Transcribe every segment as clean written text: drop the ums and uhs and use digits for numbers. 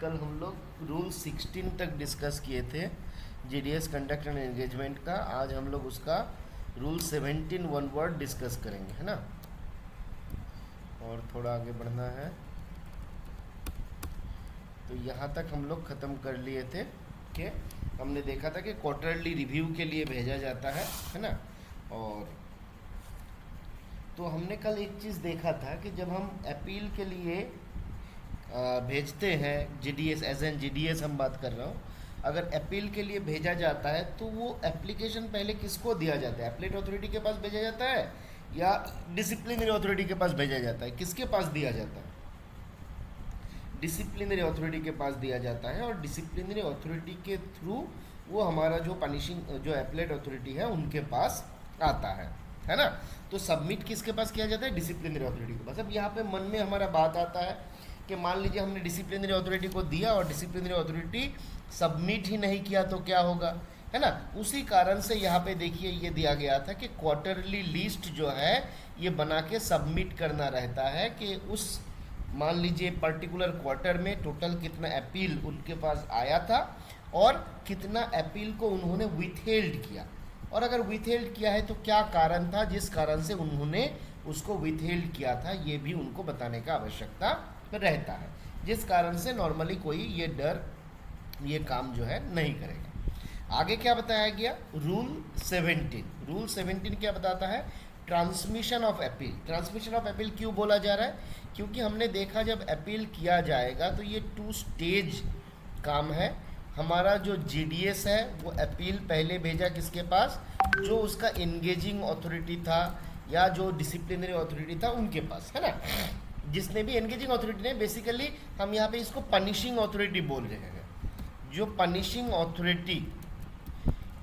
कल हम लोग रूल 16 तक डिस्कस किए थे जीडीएस कंडक्ट एंड एंगेजमेंट का। आज हम लोग उसका रूल 17 वन वर्ड डिस्कस करेंगे, है ना। और थोड़ा आगे बढ़ना है। तो यहाँ तक हम लोग ख़त्म कर लिए थे कि हमने देखा था कि क्वार्टरली रिव्यू के लिए भेजा जाता है ना। और तो हमने कल एक चीज़ देखा था कि जब हम अपील के लिए भेजते हैं जीडीएस, एज एन जीडीएस हम बात कर रहा हूँ, अगर अपील के लिए भेजा जाता है तो वो एप्लीकेशन पहले किसको दिया जाता है? एप्लेट अथॉरिटी के पास भेजा जाता है या डिसिप्लिनरी अथॉरिटी के पास भेजा जाता है? किसके पास दिया जाता है? डिसिप्लिनरी अथॉरिटी के पास दिया जाता है। और डिसिप्लिनरी अथॉरिटी के थ्रू वो हमारा जो पनिशिंग जो एप्लेट अथॉरिटी है उनके पास आता है ना। तो सबमिट किसके पास किया जाता है? डिसिप्लिनरी अथॉरिटी के पास। अब यहाँ पे मन में हमारा बात आता है कि मान लीजिए हमने डिसिप्लिनरी अथॉरिटी को दिया और डिसिप्लिनरी अथॉरिटी सबमिट ही नहीं किया तो क्या होगा, है ना। उसी कारण से यहाँ पे देखिए ये दिया गया था कि क्वार्टरली लिस्ट जो है ये बना के सबमिट करना रहता है कि उस मान लीजिए पर्टिकुलर क्वार्टर में टोटल कितना अपील उनके पास आया था और कितना अपील को उन्होंने विथहेल्ड किया, और अगर विथहेल्ड किया है तो क्या कारण था जिस कारण से उन्होंने उसको विथहेल्ड किया था, ये भी उनको बताने का आवश्यकता रहता है, जिस कारण से नॉर्मली कोई ये काम जो है नहीं करेगा। आगे क्या बताया गया? रूल 17 क्या बताता है? Transmission of appeal. Transmission of appeal क्यों बोला जा रहा है? क्योंकि हमने देखा जब अपील किया जाएगा तो ये 2 स्टेज काम है। हमारा जो जीडीएस है वो अपील पहले भेजा किसके पास? जो उसका एंगेजिंग अथॉरिटी था या जो डिसिप्लिनरी अथॉरिटी था उनके पास, है ना। जिसने भी एंगेजिंग अथॉरिटी ने, बेसिकली हम यहाँ पे इसको पनिशिंग अथॉरिटी बोल रहे हैं। जो पनिशिंग अथॉरिटी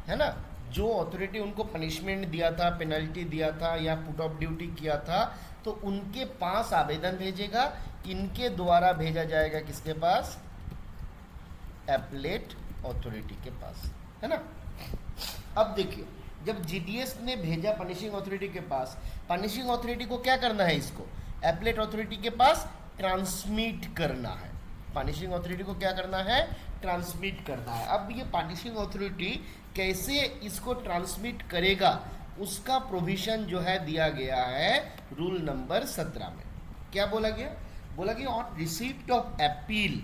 है ना, जो अथॉरिटी उनको पनिशमेंट दिया था, पेनल्टी दिया था या पुट ऑफ ड्यूटी किया था, तो उनके पास आवेदन भेजेगा। इनके द्वारा भेजा जाएगा किसके पास? एप्लेट अथॉरिटी के पास, है ना। अब देखिए जब जीडीएस ने भेजा पनिशिंग अथॉरिटी के पास, पनिशिंग अथॉरिटी को क्या करना है? इसको एप्लेट अथॉरिटी के पास ट्रांसमिट करना है। पनिशिंग अथॉरिटी को क्या करना है? ट्रांसमिट करना है। अब ये पनिशिंग अथॉरिटी कैसे इसको ट्रांसमिट करेगा उसका प्रोविजन जो है दिया गया है रूल नंबर 17 में। क्या बोला गया? बोला गया on receipt of appeal,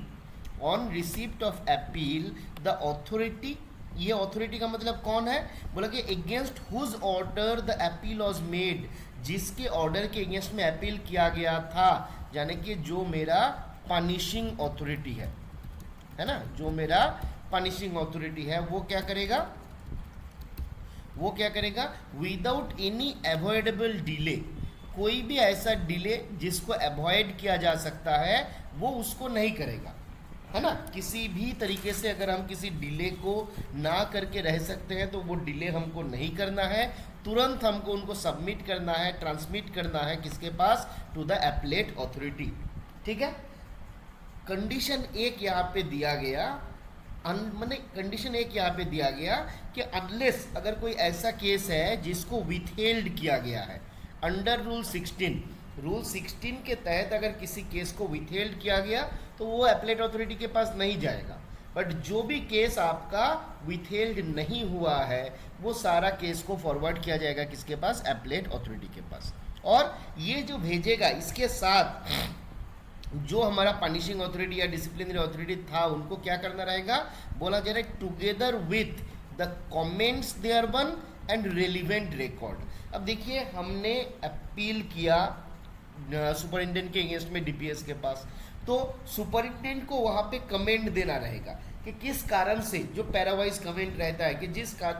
on receipt of appeal the authority, ये अथॉरिटी का मतलब कौन है? बोला कि against whose order the appeal was made, जिसके ऑर्डर के अगेंस्ट में अपील किया गया था, यानी कि जो मेरा पनिशिंग अथॉरिटी है ना, जो मेरा पनिशिंग अथॉरिटी है वो क्या करेगा? वो क्या करेगा? विदाउट एनी अवॉइडेबल डिले, कोई भी ऐसा डिले जिसको अवॉइड किया जा सकता है वो उसको नहीं करेगा, है ना। किसी भी तरीके से अगर हम किसी डिले को ना करके रह सकते हैं तो वो डिले हमको नहीं करना है, तुरंत हमको उनको सबमिट करना है, ट्रांसमिट करना है किसके पास? टू द एप्लेट अथॉरिटी, ठीक है। कंडीशन एक यहाँ पे दिया गया, मैंने कंडीशन एक यहाँ पे दिया गया कि अनलेस अगर कोई ऐसा केस है जिसको विथहेल्ड किया गया है अंडर रूल 16 के तहत, अगर किसी केस को विथहेल्ड किया गया तो वो एप्लेट अथॉरिटी के पास नहीं जाएगा। बट जो भी केस आपका विथहेल्ड नहीं हुआ है वो सारा केस को फॉरवर्ड किया जाएगा किसके पास? एप्लेट अथॉरिटी के पास। और ये जो भेजेगा इसके साथ जो हमारा पनिशिंग अथॉरिटी या डिसिप्लिनरी अथॉरिटी था उनको क्या करना रहेगा? बोला जा रहा है together with the comments thereon and relevant record. अब देखिए हमने अपील किया सुपरिटेंडेंट के अगेंस्ट में डीपीएस के पास, तो सुपरिटेंडेंट को वहाँ पे कमेंट देना रहेगा कि किस कारण से, जो पैरावाइज कमेंट रहता है कि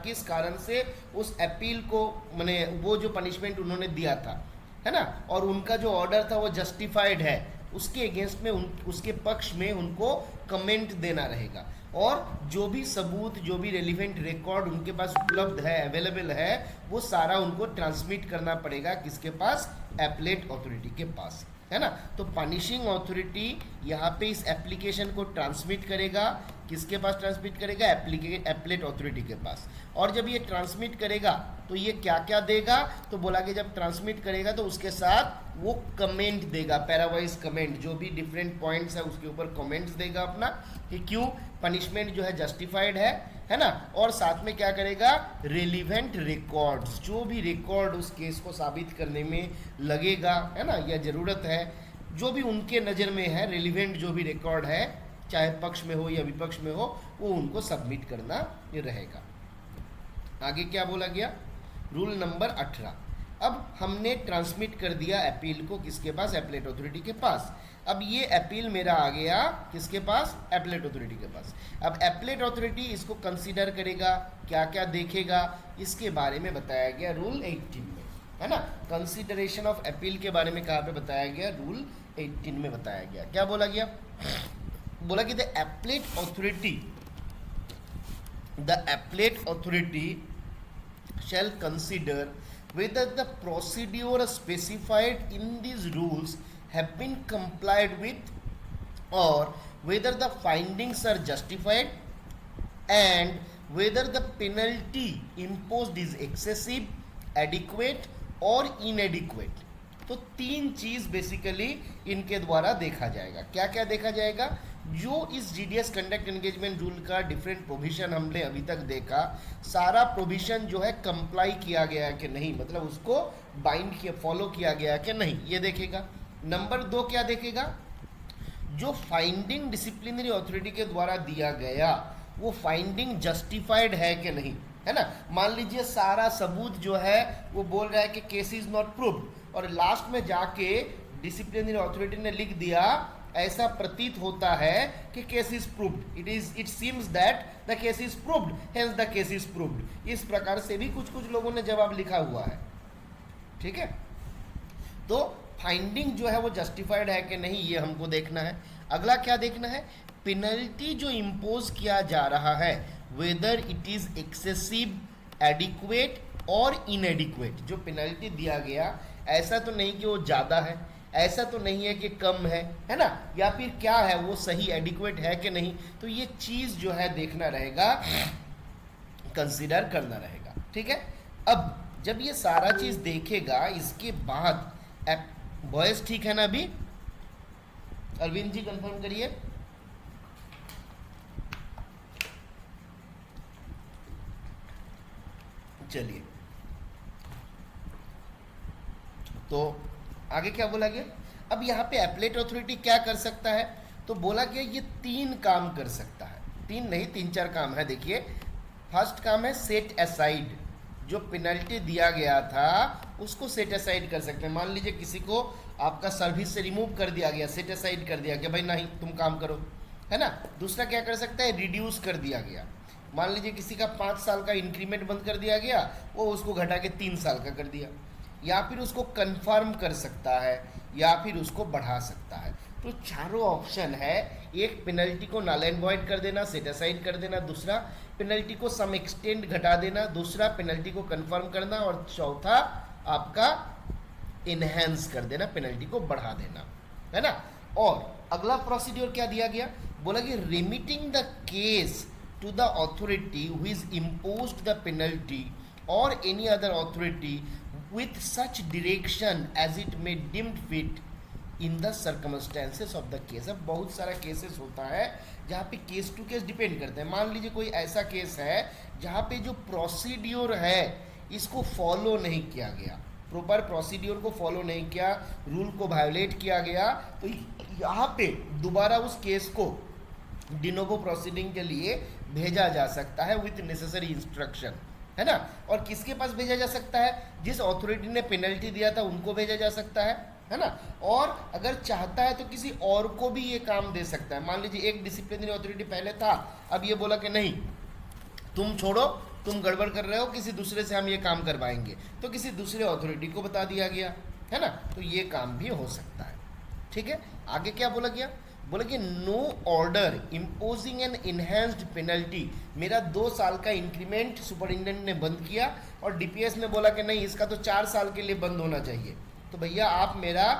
किस कारण से उस अपील को, माने वो जो पनिशमेंट उन्होंने दिया था, है ना, और उनका जो ऑर्डर था वो जस्टिफाइड है, उसके अगेंस्ट में उसके पक्ष में उनको कमेंट देना रहेगा। और जो भी सबूत, जो भी रेलिवेंट रिकॉर्ड उनके पास उपलब्ध है, अवेलेबल है, वो सारा उनको ट्रांसमिट करना पड़ेगा किसके पास? एप्लेट अथॉरिटी के पास, है ना। तो पनिशिंग अथॉरिटी यहाँ पे इस एप्लीकेशन को ट्रांसमिट करेगा किसके पास ट्रांसमिट करेगा? एप्लेट ऑथोरिटी के पास। और जब ये ट्रांसमिट करेगा तो ये क्या क्या देगा? तो बोला कि जब ट्रांसमिट करेगा तो उसके साथ वो कमेंट देगा, पैरावाइज कमेंट, जो भी डिफरेंट पॉइंट्स है उसके ऊपर कमेंट्स देगा अपना कि क्यों पनिशमेंट जो है जस्टिफाइड है ना। और साथ में क्या करेगा? रिलीवेंट रिकॉर्ड्स, जो भी रिकॉर्ड उस केस को साबित करने में लगेगा, है ना, या ज़रूरत है, जो भी उनके नज़र में है रिलीवेंट जो भी रिकॉर्ड है, चाहे पक्ष में हो या विपक्ष में हो, वो उनको सबमिट करना रहेगा। आगे क्या बोला गया? Rule number 18। अब हमने ट्रांसमिट कर दिया अपील को किसके पास? एप्लेट ऑथोरिटी के पास। अब ये अपील मेरा आ गया किसके पास? एप्लेट ऑथोरिटी के पास। अब एप्लेट ऑथोरिटी इसको कंसीडर करेगा, क्या क्या देखेगा, इसके बारे में बताया गया रूल 18 में, है ना। कंसीडरेशन ऑफ अपील के बारे में कहाँ पे बताया गया? रूल 18 में बताया गया। क्या बोला गया? बोला कि the applet authority shall consider whether the procedure specified in these rules have been complied with or whether the findings are justified and whether the penalty imposed is excessive, adequate और inadequate। तो तीन चीज basically इनके द्वारा देखा जाएगा। क्या क्या देखा जाएगा? जो इस जीडीएस कंडक्ट एंगेजमेंट रूल का डिफरेंट प्रोविजन हमने अभी तक देखा, सारा प्रोविजन जो है कंप्लाई किया गया कि नहीं, मतलब उसको बाइंड किया, फॉलो किया गया कि नहीं, ये देखेगा। नंबर 2 क्या देखेगा? जो फाइंडिंग डिसिप्लिनरी अथॉरिटी के द्वारा दिया गया वो फाइंडिंग जस्टिफाइड है कि नहीं, है ना। मान लीजिए सारा सबूत जो है वो बोल रहा है कि केस इज नॉट प्रूव्ड, और लास्ट में जाके डिसिप्लिनरी अथॉरिटी ने लिख दिया ऐसा प्रतीत होता है कि case is proved, it seems that the case is proved, hence the case is proved. इस प्रकार से भी कुछ कुछ लोगों ने जवाब लिखा हुआ है, ठीक है। तो फाइंडिंग जो है वो जस्टिफाइड है कि नहीं, ये हमको देखना है। अगला क्या देखना है? पेनल्टी जो इम्पोज किया जा रहा है, whether it is excessive, adequate और इनएडिक्वेट। जो पेनल्टी दिया गया ऐसा तो नहीं कि वो ज़्यादा है, ऐसा तो नहीं है कि कम है ना, या फिर क्या है, वो सही एडिक्वेट है कि नहीं। तो ये चीज़ जो है देखना रहेगा, कंसीडर करना रहेगा, ठीक है। अब जब ये सारा चीज़ देखेगा, इसके बाद वॉइस ठीक है ना अभी? अरविंद जी कंफर्म करिए। चलिए, तो आगे क्या बोला गया? अब यहाँ पे एप्लेट ऑथोरिटी क्या कर सकता है? तो बोला गया ये 3 काम कर सकता है, 3 नहीं 3-4 काम है। देखिए, फर्स्ट काम है सेट असाइड, जो पेनल्टी दिया गया था उसको सेट असाइड कर सकते हैं। मान लीजिए किसी को आपका सर्विस से रिमूव कर दिया गया, सेट असाइड कर दिया कि भाई नहीं तुम काम करो, है ना। दूसरा क्या कर सकता है? रिड्यूस कर दिया गया। मान लीजिए किसी का 5 साल का इंक्रीमेंट बंद कर दिया गया, वो उसको घटा के 3 साल का कर दिया। या फिर उसको कन्फर्म कर सकता है, या फिर उसको बढ़ा सकता है। तो चारों ऑप्शन है। एक पेनल्टी को नल एंड वॉइड कर देना, सेट असाइड कर देना, दूसरा पेनल्टी को सम एक्सटेंड घटा देना, दूसरा पेनल्टी को कन्फर्म करना, और चौथा आपका इनहेंस कर देना, पेनल्टी को बढ़ा देना, है ना। और अगला प्रोसीड्योर क्या दिया गया? बोला कि remitting the case to the authority who is imposed the penalty or any other authority with such direction as it may deemed fit in the circumstances of the case। अब बहुत सारा केसेस होता है जहाँ पे केस टू केस डिपेंड करते हैं। मान लीजिए कोई ऐसा केस है जहाँ पे जो प्रोसीड्योर है इसको फॉलो नहीं किया गया, प्रॉपर प्रोसीड्योर को फॉलो नहीं किया, रूल को वायोलेट किया गया, तो यहाँ पे दोबारा उस केस को डिनोवो प्रोसीडिंग के लिए भेजा जा सकता है विथ नेसेसरी इंस्ट्रक्शन, है ना। और किसके पास भेजा जा सकता है? जिस अथॉरिटी ने पेनल्टी दिया था उनको भेजा जा सकता है ना। और अगर चाहता है तो किसी और को भी ये काम दे सकता है। मान लीजिए एक डिसिप्लिनरी अथॉरिटी पहले था, अब ये बोला कि नहीं तुम छोड़ो, तुम गड़बड़ कर रहे हो, किसी दूसरे से हम ये काम करवाएंगे, तो किसी दूसरे अथॉरिटी को बता दिया गया, है ना। तो ये काम भी हो सकता है, ठीक है। आगे क्या बोला गया? बोला कि no order imposing an enhanced penalty. मेरा 2 साल का इंक्रीमेंट सुपरिटेंडेंट ने बंद किया और डीपीएस ने बोला कि नहीं इसका तो 4 साल के लिए बंद होना चाहिए, तो भैया आप मेरा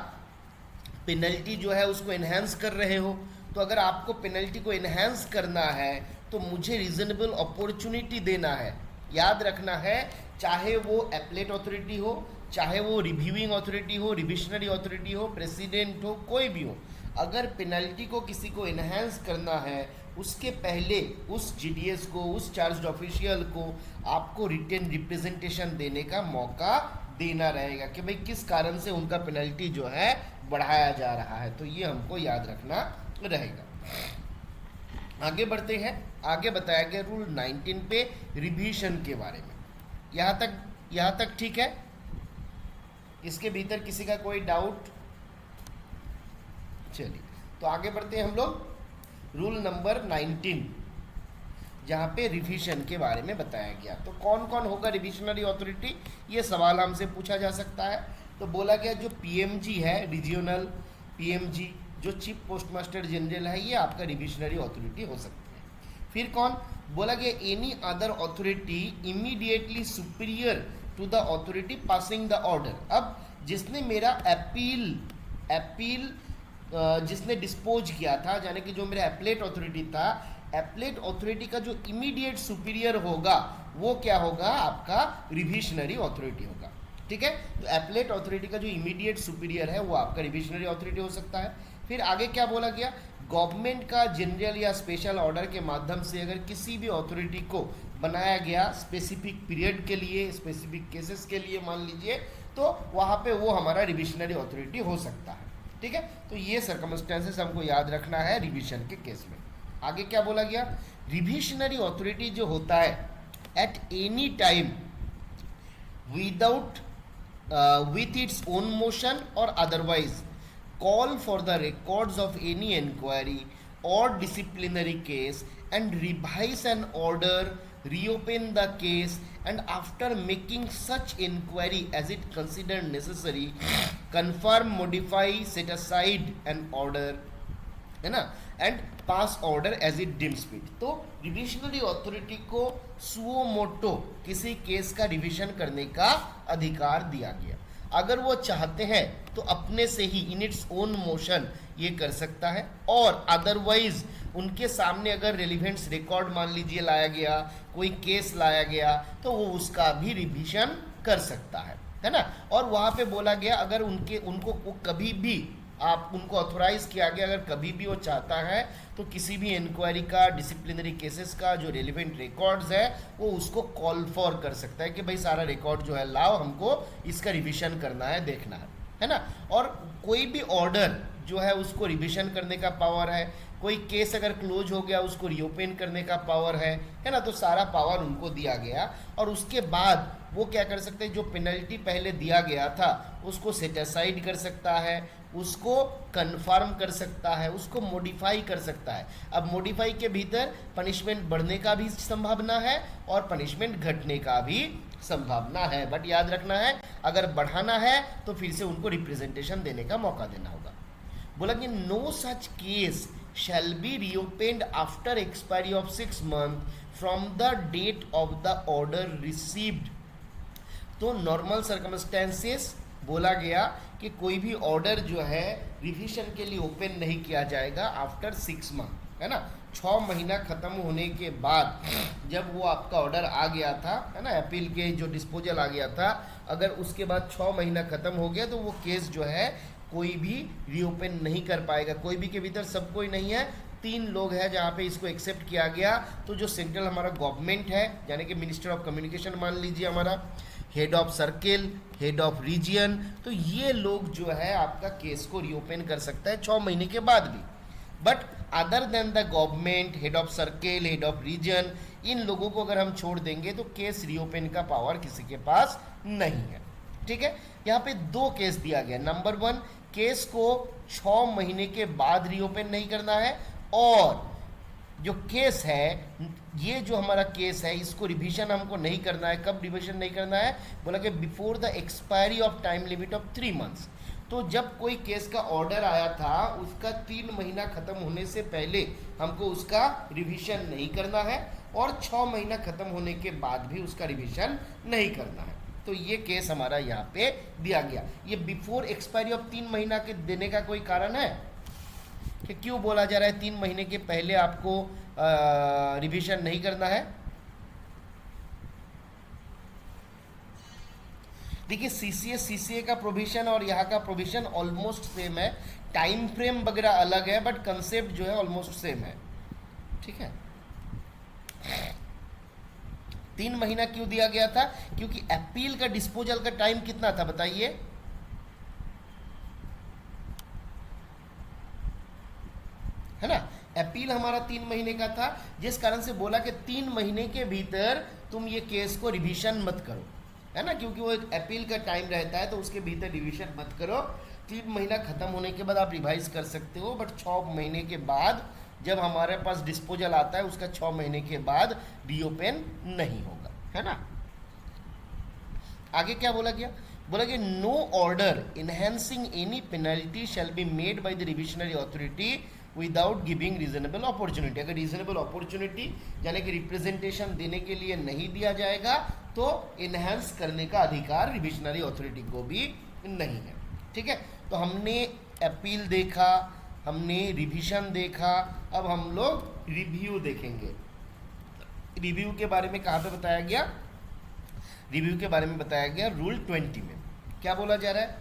पेनल्टी जो है उसको इनहेंस कर रहे हो, तो अगर आपको पेनल्टी को इन्हेंस करना है तो मुझे रीजनेबल अपॉर्चुनिटी देना है। याद रखना है, चाहे वो एप्लेट अथॉरिटी हो, चाहे वो रिव्यूइंग अथॉरिटी हो, रिविशनरी अथॉरिटी हो, प्रेसिडेंट हो, कोई भी हो, अगर पेनल्टी को किसी को इन्हेंस करना है उसके पहले उस जीडीएस को, उस चार्ज ऑफिशियल को आपको रिटेन रिप्रेजेंटेशन देने का मौका देना रहेगा कि भाई किस कारण से उनका पेनल्टी जो है बढ़ाया जा रहा है। तो ये हमको याद रखना रहेगा। आगे बढ़ते हैं। आगे बताया गया रूल 19 पे रिवीजन के बारे में। यहाँ तक ठीक है? इसके भीतर किसी का कोई डाउट? चलिए तो आगे बढ़ते हैं हम लोग रूल नंबर 19, जहाँ पे रिवीजन के बारे में बताया गया। तो कौन कौन होगा रिविजनरी अथॉरिटी, ये सवाल हमसे पूछा जा सकता है। तो बोला गया जो पीएमजी है, रीजनल पीएमजी, जो चीफ पोस्टमास्टर जनरल है, ये आपका रिविजनरी अथॉरिटी हो सकती है। फिर कौन? बोला गया any other authority immediately superior to the authority passing the order. अब जिसने मेरा अपील जिसने डिस्पोज किया था, यानी कि जो मेरा एप्लेट अथॉरिटी था, एप्लेट अथॉरिटी का जो इमीडिएट सुपीरियर होगा वो क्या होगा? आपका रिविजनरी अथॉरिटी होगा। ठीक है, तो एप्लेट अथॉरिटी का जो इमीडिएट सुपीरियर है वो आपका रिविजनरी अथॉरिटी हो सकता है। फिर आगे क्या बोला गया? गवर्नमेंट का जनरल या स्पेशल ऑर्डर के माध्यम से अगर किसी भी अथॉरिटी को बनाया गया स्पेसिफिक पीरियड के लिए, स्पेसिफिक केसेस के लिए मान लीजिए, तो वहाँ पे वो हमारा रिविजनरी अथॉरिटी हो सकता है। ठीक है, तो ये सर्कमस्टेंसेस हमको याद रखना है रिविजन के केस में। आगे क्या बोला गया? रिविजनरी अथॉरिटी जो होता है at any time without with its own motion or otherwise call for the records of any inquiry or disciplinary case and revise an order, reopen the case, and after making such inquiry as it considered necessary, confirm, modify, set aside an order, है ना, and pass order as it deems fit. तो revisionary authority को suo motu किसी case का revision करने का अधिकार दिया गया। अगर वो चाहते हैं तो अपने से ही इन इट्स ओन मोशन ये कर सकता है, और अदरवाइज उनके सामने अगर रेलिवेंट्स रिकॉर्ड मान लीजिए लाया गया, कोई केस लाया गया, तो वो उसका भी रिवीजन कर सकता है ना। और वहाँ पे बोला गया अगर उनको कभी भी आप उनको ऑथोराइज किया गया, अगर कभी भी वो चाहता है तो किसी भी इंक्वायरी का, डिसिप्लिनरी केसेस का जो रेलिवेंट रिकॉर्ड्स है वो उसको कॉल फॉर कर सकता है कि भाई सारा रिकॉर्ड जो है लाओ, हमको इसका रिवीजन करना है, देखना है ना। और कोई भी ऑर्डर जो है उसको रिवीजन करने का पावर है, कोई केस अगर क्लोज हो गया उसको रीओपन करने का पावर है ना। तो सारा पावर उनको दिया गया, और उसके बाद वो क्या कर सकते हैं, जो पेनल्टी पहले दिया गया था उसको सेट असाइड कर सकता है, उसको कन्फर्म कर सकता है, उसको मॉडिफाई कर सकता है। अब मॉडिफाई के भीतर पनिशमेंट बढ़ने का भी संभावना है और पनिशमेंट घटने का भी संभावना है, बट याद रखना है अगर बढ़ाना है तो फिर से उनको रिप्रेजेंटेशन देने का मौका देना होगा। बोला कि no such case shall be reopened after expiry of 6 months from the date of the order received। तो नॉर्मल सर्कमस्टेंसेस बोला गया कि कोई भी ऑर्डर जो है रिविजन के लिए ओपन नहीं किया जाएगा आफ्टर 6 मंथ, है ना। 6 महीना ख़त्म होने के बाद जब वो आपका ऑर्डर आ गया था, है ना, अपील के जो डिस्पोजल आ गया था, अगर उसके बाद 6 महीना ख़त्म हो गया तो वो केस जो है कोई भी रीओपन नहीं कर पाएगा। कोई भी के भीतर सब कोई नहीं है, 3 लोग हैं जहाँ पे इसको एक्सेप्ट किया गया। तो जो सेंट्रल हमारा गवर्नमेंट है, यानी कि मिनिस्टर ऑफ कम्युनिकेशन मान लीजिए, हमारा head of circle, head of region, तो ये लोग जो है आपका केस को रीओपन कर सकता है 6 महीने के बाद भी। But other than the government, head of circle, head of region, इन लोगों को अगर हम छोड़ देंगे तो केस रीओपन का पावर किसी के पास नहीं है। ठीक है, यहाँ पे 2 केस दिया गया। नंबर 1, केस को 6 महीने के बाद रीओपन नहीं करना है, और जो केस है, ये जो हमारा केस है, इसको रिवीजन हमको नहीं करना है। कब रिवीजन नहीं करना है? बोला कि before the expiry of time limit of 3 months. तो जब कोई केस का ऑर्डर आया था उसका 3 महीना ख़त्म होने से पहले हमको उसका रिवीजन नहीं करना है, और 6 महीना ख़त्म होने के बाद भी उसका रिवीजन नहीं करना है। तो ये केस हमारा यहाँ पे दिया गया। ये बिफोर एक्सपायरी ऑफ 3 महीना के देने का कोई कारण है? कि क्यों बोला जा रहा है 3 महीने के पहले आपको रिवीजन नहीं करना है? देखिए सीसीए का प्रोविजन और यहाँ का प्रोविजन ऑलमोस्ट सेम है, टाइम फ्रेम वगैरह अलग है, बट कंसेप्ट जो है ऑलमोस्ट सेम है। ठीक है, 3 महीना क्यों दिया गया था? क्योंकि अपील का डिस्पोजल का टाइम कितना था बताइए? है ना, अपील हमारा 3 महीने का था, जिस कारण से बोला कि 3 महीने के भीतर तुम ये केस को रिवीजन मत करो, है ना, क्योंकि वो एक अपील का टाइम रहता है, तो उसके भीतर रिवीजन मत करो। 3 महीना खत्म होने के बाद आप रिवाइज कर सकते हो, बट 6 महीने के बाद जब हमारे पास डिस्पोजल आता है उसका 6 महीने के बाद रीओपन नहीं होगा, है ना। आगे क्या बोला गया? बोला कि no order enhancing any penalty shall be made by the revisionary authority without giving reasonable opportunity. अगर रीजनेबल अपॉर्चुनिटी यानी कि रिप्रेजेंटेशन देने के लिए नहीं दिया जाएगा तो इनहेंस करने का अधिकार रिविजनरी अथॉरिटी को भी नहीं है। ठीक है, तो हमने अपील देखा, हमने रिवीजन देखा, अब हम लोग रिव्यू देखेंगे। रिव्यू के बारे में कहाँ पे बताया गया? रिव्यू के बारे में बताया गया रूल 20 में। क्या बोला जा रहा है?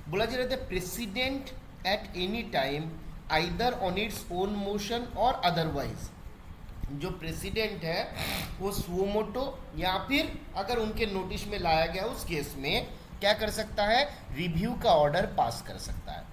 बोला जा रहा है president at any time either on its own motion और अदरवाइज। जो प्रेसिडेंट है वो सुओमोटो या फिर अगर उनके नोटिस में लाया गया उस केस में क्या कर सकता है? रिव्यू का ऑर्डर पास कर सकता है।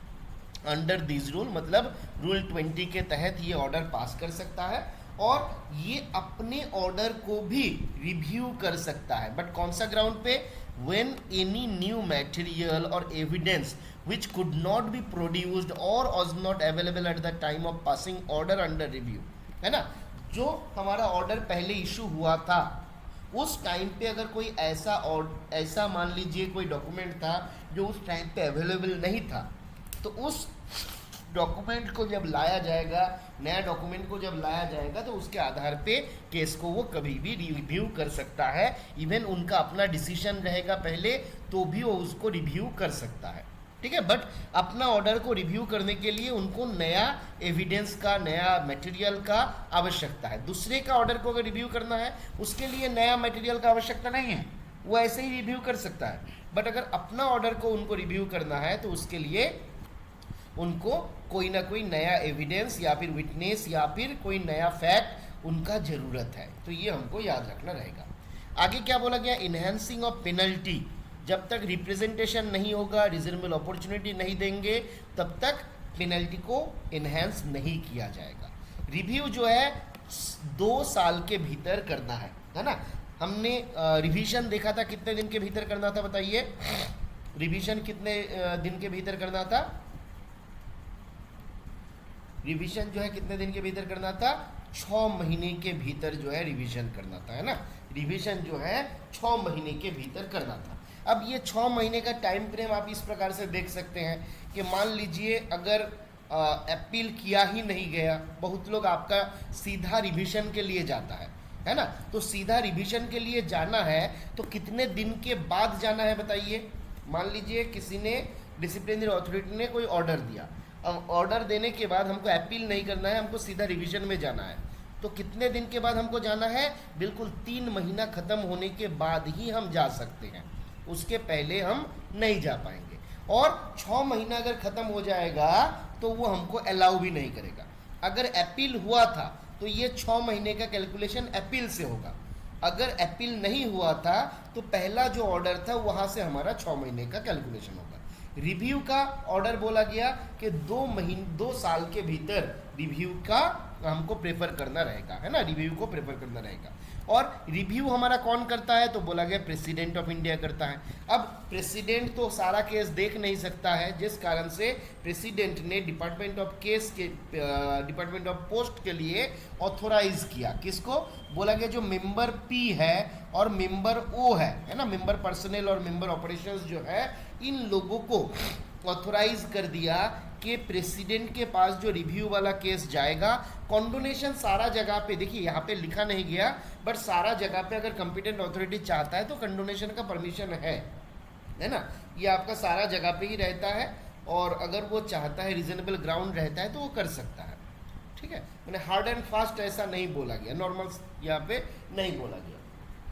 अंडर दिस रूल, मतलब रूल 20 के तहत ये ऑर्डर पास कर सकता है और ये अपने ऑर्डर को भी रिव्यू कर सकता है, बट कौन सा ग्राउंड पे? व्हेन एनी न्यू मटेरियल और evidence which could not be produced or was not available at the time of passing order under review, है ना। जो हमारा ऑर्डर पहले इशू हुआ था उस टाइम पे अगर कोई ऐसा मान लीजिए कोई डॉक्यूमेंट था जो उस टाइम पे अवेलेबल नहीं था, तो उस डॉक्यूमेंट को जब लाया जाएगा, नया डॉक्यूमेंट को जब लाया जाएगा तो उसके आधार पे केस को वो कभी भी रिव्यू कर सकता है। इवन उनका अपना डिसीजन रहेगा पहले तो भी वो उसको रिव्यू कर सकता है। ठीक है, बट अपना ऑर्डर को रिव्यू करने के लिए उनको नया एविडेंस का, नया मटेरियल का आवश्यकता है। दूसरे का ऑर्डर को अगर रिव्यू करना है उसके लिए नया मटेरियल का आवश्यकता नहीं है, वो ऐसे ही रिव्यू कर सकता है। बट अगर अपना ऑर्डर को उनको रिव्यू करना है तो उसके लिए उनको कोई ना कोई नया एविडेंस या फिर विटनेस या फिर कोई नया फैक्ट उनका ज़रूरत है, तो ये हमको याद रखना रहेगा। आगे क्या बोला गया? Enhancing of penalty. जब तक रिप्रेजेंटेशन नहीं होगा, रीजनेबल अपॉर्चुनिटी नहीं देंगे, तब तक पेनल्टी को इनहेंस नहीं किया जाएगा। रिव्यू जो है 2 साल के भीतर करना है ना। हमने रिवीजन देखा था, कितने दिन के भीतर करना था बताइए? रिवीजन कितने दिन के भीतर करना था? रिवीजन जो है कितने दिन के भीतर करना था? 6 महीने के भीतर जो है रिवीजन करना था, है ना। रिवीजन जो है 6 महीने के भीतर करना था। अब ये 6 महीने का टाइम फ्रेम आप इस प्रकार से देख सकते हैं कि मान लीजिए अगर अपील किया ही नहीं गया, बहुत लोग आपका सीधा रिवीजन के लिए जाता है ना। तो सीधा रिवीजन के लिए जाना है तो कितने दिन के बाद जाना है बताइए? मान लीजिए किसी ने, डिसिप्लिनरी अथॉरिटी ने कोई ऑर्डर दिया, अब ऑर्डर देने के बाद हमको अपील नहीं करना है, हमको सीधा रिवीजन में जाना है, तो कितने दिन के बाद हमको जाना है? बिल्कुल 3 महीना ख़त्म होने के बाद ही हम जा सकते हैं, उसके पहले हम नहीं जा पाएंगे। और 6 महीना अगर ख़त्म हो जाएगा तो वो हमको अलाउ भी नहीं करेगा। अगर अपील हुआ था तो ये 6 महीने का कैलकुलेशन अपील से होगा, अगर अपील नहीं हुआ था तो पहला जो ऑर्डर था वहाँ से हमारा 6 महीने का कैलकुलेशन होगा। रिव्यू का ऑर्डर बोला गया कि 2 साल के भीतर रिव्यू का हमको प्रेफर करना रहेगा, है ना, रिव्यू को प्रेफर करना रहेगा। और रिव्यू हमारा कौन करता है? तो बोला गया प्रेसिडेंट ऑफ इंडिया करता है। अब प्रेसिडेंट तो सारा केस देख नहीं सकता है, जिस कारण से प्रेसिडेंट ने डिपार्टमेंट ऑफ पोस्ट के लिए ऑथोराइज किया। किसको? बोला गया जो मेंबर पी है और मेंबर ओ है ना, मेंबर पर्सनल और मेंबर ऑपरेशंस जो है, इन लोगों को ऑथोराइज कर दिया कि प्रेसिडेंट के पास जो रिव्यू वाला केस जाएगा, कॉन्डोनेशन सारा जगह पे, देखिए यहाँ पे लिखा नहीं गया, बट सारा जगह पे अगर कंपिटेंट अथॉरिटी चाहता है तो कॉन्डोनेशन का परमिशन है ना, ये आपका सारा जगह पे ही रहता है। और अगर वो चाहता है, रीजनेबल ग्राउंड रहता है तो वो कर सकता है। ठीक है, मैंने हार्ड एंड फास्ट ऐसा नहीं बोला गया, नॉर्मल यहाँ पे नहीं बोला गया।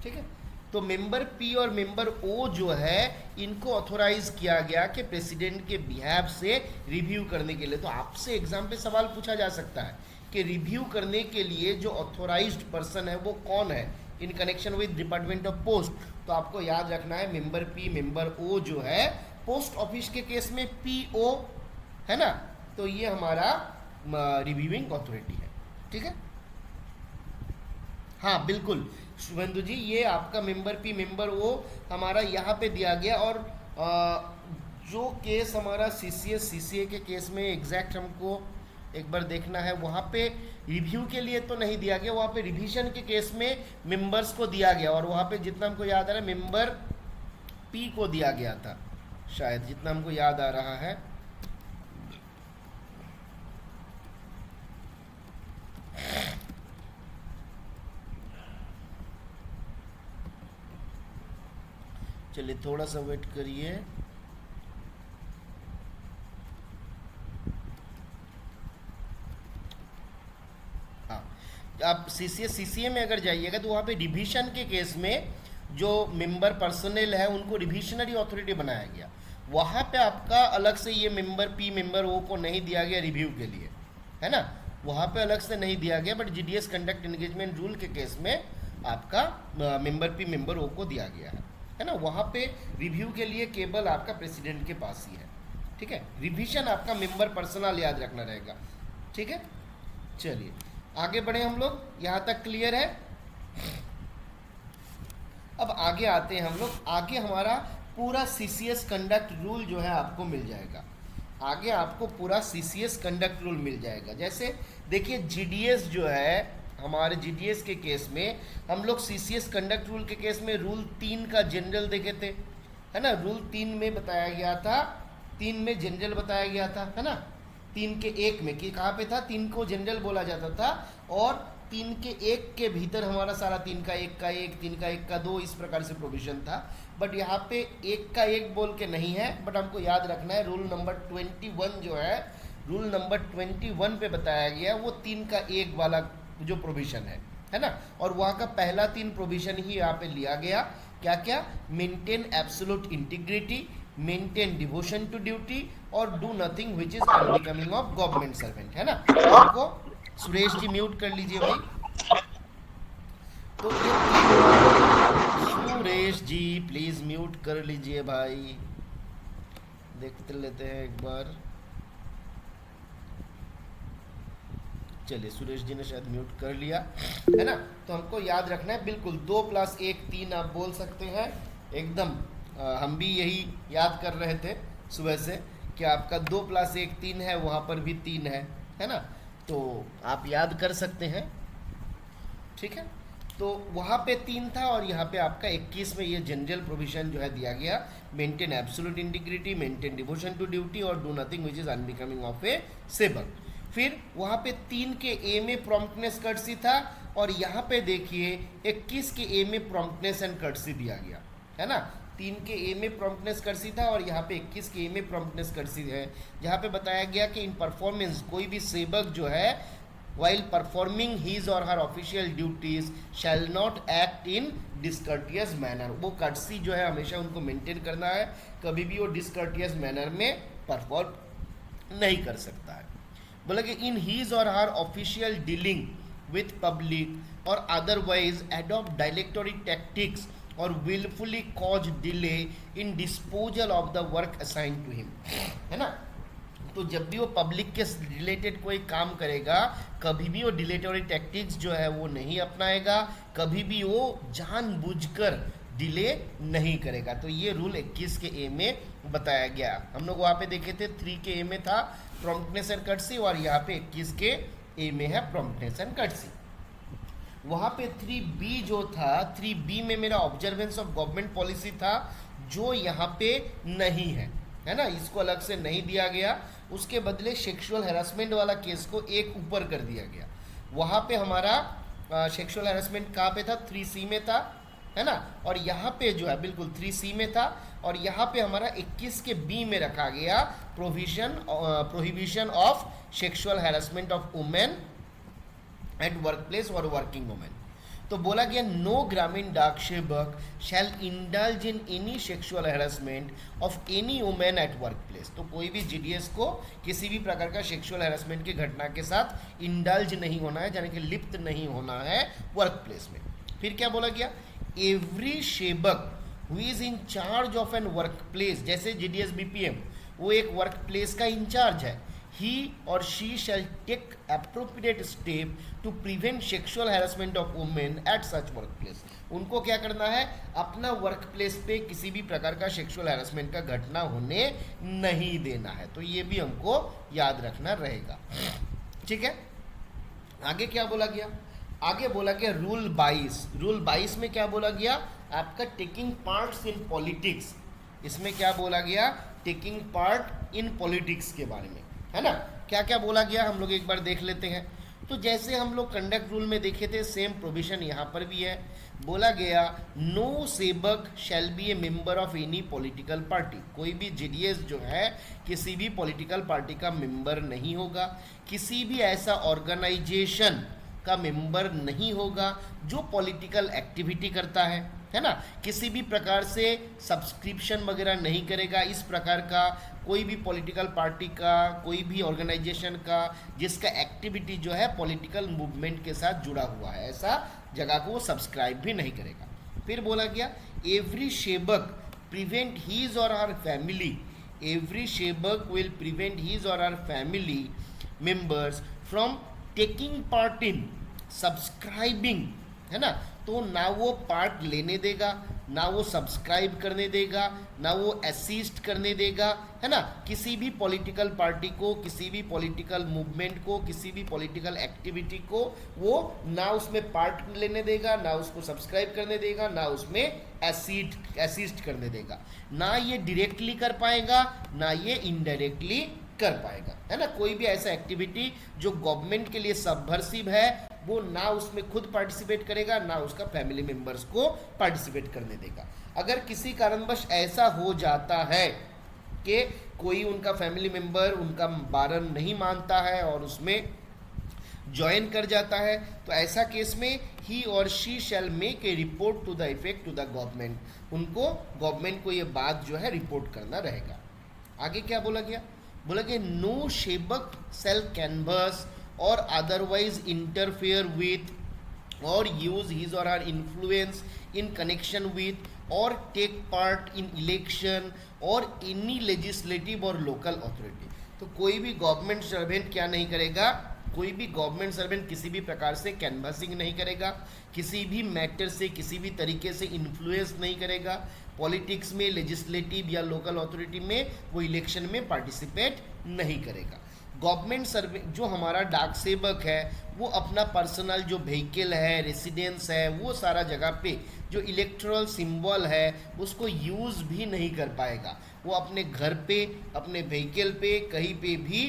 ठीक है, तो मेंबर पी और मेंबर ओ जो है इनको ऑथोराइज किया गया कि प्रेसिडेंट के बिहाफ से रिव्यू करने के लिए। तो आपसे एग्जाम पे सवाल पूछा जा सकता है कि रिव्यू करने के लिए जो ऑथोराइज्ड पर्सन है वो कौन है in connection with department of post. तो आपको याद रखना है मेंबर पी मेंबर ओ जो है पोस्ट ऑफिस के केस में पीओ है ना, तो ये हमारा रिव्यूइंग अथॉरिटी है। ठीक है, हाँ बिल्कुल शुभेंदु जी, ये आपका मेंबर पी मेंबर ओ हमारा यहाँ पे दिया गया। और जो केस हमारा सीसीएस सीसीए के केस में एग्जैक्ट हमको एक बार देखना है, वहाँ पे रिव्यू के लिए तो नहीं दिया गया, वहाँ पे रिवीजन के केस में मेंबर्स को दिया गया। और वहाँ पे जितना हमको याद आ रहा है मेंबर पी को दिया गया था शायद, जितना हमको याद आ रहा है। चलिए थोड़ा सा वेट करिए। हाँ, आप सीसीए सीसीए में अगर जाइएगा तो वहाँ पे रिवीजन के केस में जो मेंबर पर्सनल है उनको रिविजनरी अथॉरिटी बनाया गया। वहाँ पे आपका अलग से ये मेंबर पी मेंबर ओ को नहीं दिया गया रिव्यू के लिए, है ना, वहाँ पे अलग से नहीं दिया गया। But GDS conduct engagement rule के केस में आपका मेंबर पी मेंबर ओ को दिया गया है ना। वहाँ पे रिव्यू के लिए केवल आपका प्रेसिडेंट के पास ही है। ठीक है, रिवीजन आपका मेंबर पर्सनल याद रखना रहेगा। ठीक है, चलिए आगे बढ़े हम लोग, यहाँ तक क्लियर है। अब आगे आते हैं हम लोग, आगे हमारा पूरा सीसीएस कंडक्ट रूल जो है आपको मिल जाएगा। आगे आपको पूरा सीसीएस कंडक्ट रूल मिल जाएगा। जैसे देखिए जीडीएस जो है, हमारे जीडीएस के केस में हम लोग सीसीएस कंडक्ट रूल के केस में रूल 3 का जनरल देखे थे, है ना। रूल 3 में बताया गया था, 3 में जनरल बताया गया था, है ना। 3 के 1 में कि कहाँ पे था, 3 को जनरल बोला जाता था और 3 के 1 के भीतर हमारा सारा 3 का 1 का 1, 3 का 1 का 2 इस प्रकार से प्रोविजन था। बट यहाँ पे 1 का 1 बोल के नहीं है, बट हमको याद रखना है रूल नंबर 21 जो है, रूल नंबर 21 पे बताया गया वो 3 का 1 वाला जो प्रोविजन है ना। और वहाँ का पहला 3 प्रोविजन ही यहाँ पे लिया गया। क्या क्या, maintain absolute integrity, maintain devotion to duty और do nothing which is unbecoming of government servant, है ना। आपको सुरेश जी म्यूट कर लीजिए भाई। तो ये सुरेश जी प्लीज म्यूट कर लीजिए भाई, देखते लेते हैं एक बार। चलिए सुरेश जी ने शायद म्यूट कर लिया, है ना। तो हमको याद रखना है बिल्कुल 2 + 1 3 आप बोल सकते हैं एकदम। हम भी यही याद कर रहे थे सुबह से कि आपका 2 + 1 3 है, वहाँ पर भी 3 है ना। तो आप याद कर सकते हैं। ठीक है, तो वहाँ पे 3 था और यहाँ पे आपका 21 में ये जनरल प्रोविजन जो है दिया गया, maintain absolute integrity, maintain devotion to duty और do nothing which is unbecoming of a सेबल। फिर वहाँ पे 3 के ए में प्रॉम्प्टनेस कर्टसी था और यहाँ पे देखिए 21 के ए में प्रॉम्प्टनेस एंड कर्टसी दिया गया, है ना। 3 के ए में प्रॉम्प्टनेस कर्टसी था और यहाँ पे 21 के ए में प्रॉम्प्टनेस कर्टसी है, जहाँ पे बताया गया कि इन परफॉर्मेंस कोई भी सेवक जो है while performing his or her official duties shall not act in discourteous manner। वो कर्टसी जो है हमेशा उनको मेंटेन करना है, कभी भी वो डिसकर्टियस मैनर में परफॉर्म नहीं कर सकता है। बोला कि in his or her official dealing with public or otherwise adopt dilatory tactics or wilfully cause delay in disposal of the work assign to him, है ना। तो जब भी वो पब्लिक के रिलेटेड कोई काम करेगा, कभी भी वो डिलेटोरी टैक्टिक्स जो है वो नहीं अपनाएगा, कभी भी वो जानबूझकर डिले नहीं करेगा। तो ये रूल 21 के ए में बताया गया। हम लोग वहाँ पे देखे थे 3 के ए में था प्रॉम्प्टनेस एंड कर्टसी और यहाँ पे 21 के ए में है प्रॉम्प्टनेस एंड कर्टसी। वहाँ पे 3B जो था, 3B में मेरा ऑब्जर्वेंस ऑफ गवर्नमेंट पॉलिसी था जो यहाँ पे नहीं है ना, इसको अलग से नहीं दिया गया। उसके बदले सेक्सुअल हैरेसमेंट वाला केस को एक ऊपर कर दिया गया। वहाँ पे हमारा सेक्सुअल हैरेसमेंट कहाँ पे था, 3C में था, है ना। और यहाँ पे जो है बिल्कुल 3C में था और यहाँ पे हमारा 21 के बी में रखा गया prohibition of sexual harassment of women at work place और वर्किंग वुमेन। तो बोला गया no Gramin Dak Sevak shall indulge in any sexual harassment of any women at work place. तो कोई भी जीडीएस को किसी भी प्रकार का सेक्सुअल हैरेसमेंट की घटना के साथ इंडल्ज नहीं होना है, यानी कि लिप्त नहीं होना है वर्क प्लेस में। फिर क्या बोला गया, every sevak who is in charge of an work place, जैसे जीडीएस बीपीएम वो एक वर्क प्लेस का इंचार्ज है, he or she shall take appropriate step to prevent sexual harassment of women at such workplace। उनको क्या करना है, अपना वर्क प्लेस पे किसी भी प्रकार का सेक्सुअल हैरेसमेंट का घटना होने नहीं देना है। तो ये भी हमको याद रखना रहेगा, ठीक है। आगे क्या बोला गया, आगे बोला गया रूल 22। रूल 22 में क्या बोला गया, आपका टेकिंग पार्ट्स इन पॉलिटिक्स। इसमें क्या बोला गया, टेकिंग पार्ट इन पॉलिटिक्स के बारे में, है ना। क्या क्या बोला गया हम लोग एक बार देख लेते हैं। तो जैसे हम लोग कंडक्ट रूल में देखे थे, सेम प्रोविजन यहाँ पर भी है। बोला गया no sevak shall be A member of any political party. कोई भी जीडीएस जो है किसी भी पॉलिटिकल पार्टी का मेंबर नहीं होगा, किसी भी ऐसा ऑर्गेनाइजेशन का मेंबर नहीं होगा जो पॉलिटिकल एक्टिविटी करता है ना। किसी भी प्रकार से सब्सक्रिप्शन वगैरह नहीं करेगा, इस प्रकार का कोई भी पॉलिटिकल पार्टी का, कोई भी ऑर्गेनाइजेशन का जिसका एक्टिविटी जो है पॉलिटिकल मूवमेंट के साथ जुड़ा हुआ है, ऐसा जगह को वो सब्सक्राइब भी नहीं करेगा। फिर बोला गया एवरी सेवक prevent his or her family, every sevak will prevent his or her family members from taking part in subscribing, है ना। तो ना वो पार्ट लेने देगा, ना वो सब्सक्राइब करने देगा, ना वो असिस्ट करने देगा, है ना। किसी भी पॉलिटिकल पार्टी को, किसी भी पॉलिटिकल मूवमेंट को, किसी भी पॉलिटिकल एक्टिविटी को वो ना उसमें पार्ट लेने देगा, ना उसको सब्सक्राइब करने देगा, ना उसमें असिस्ट करने देगा। ना ये डायरेक्टली कर पाएगा, ना ये इनडायरेक्टली कर पाएगा, है ना। कोई भी ऐसा एक्टिविटी जो गवर्नमेंट के लिए सबवर्सिव है वो ना उसमें खुद पार्टिसिपेट करेगा, ना उसका फैमिली मेंबर्स को पार्टिसिपेट करने देगा। अगर किसी कारणवश ऐसा हो जाता है कि कोई उनका फैमिली मेंबर उनका बारन नहीं मानता है और उसमें ज्वाइन कर जाता है, तो ऐसा केस में he or she shall make a report to the effect to the government. उनको गवर्नमेंट को ये बात जो है रिपोर्ट करना रहेगा। आगे क्या बोला गया, बोला कि नो सेवक सेल कैनवस और अदरवाइज इंटरफेयर विथ और use his or her influence in connection with और टेक पार्ट इन इलेक्शन और एनी लेजिस्लेटिव और लोकल अथॉरिटी। तो कोई भी गवर्नमेंट सर्वेंट क्या नहीं करेगा, कोई भी गवर्नमेंट सर्वेंट किसी भी प्रकार से कैनवासिंग नहीं करेगा, किसी भी मैटर से किसी भी तरीके से इन्फ्लुएंस नहीं करेगा पॉलिटिक्स में, लेजिस्लेटिव या लोकल अथॉरिटी में, वो इलेक्शन में पार्टिसिपेट नहीं करेगा। गवर्नमेंट सर्वे जो हमारा डाक सेवक है वो अपना पर्सनल जो व्हीकल है, रेसिडेंस है, वो सारा जगह पे जो इलेक्ट्रल सिंबल है उसको यूज़ भी नहीं कर पाएगा। वो अपने घर पे, अपने व्हीकल पे, कहीं पे भी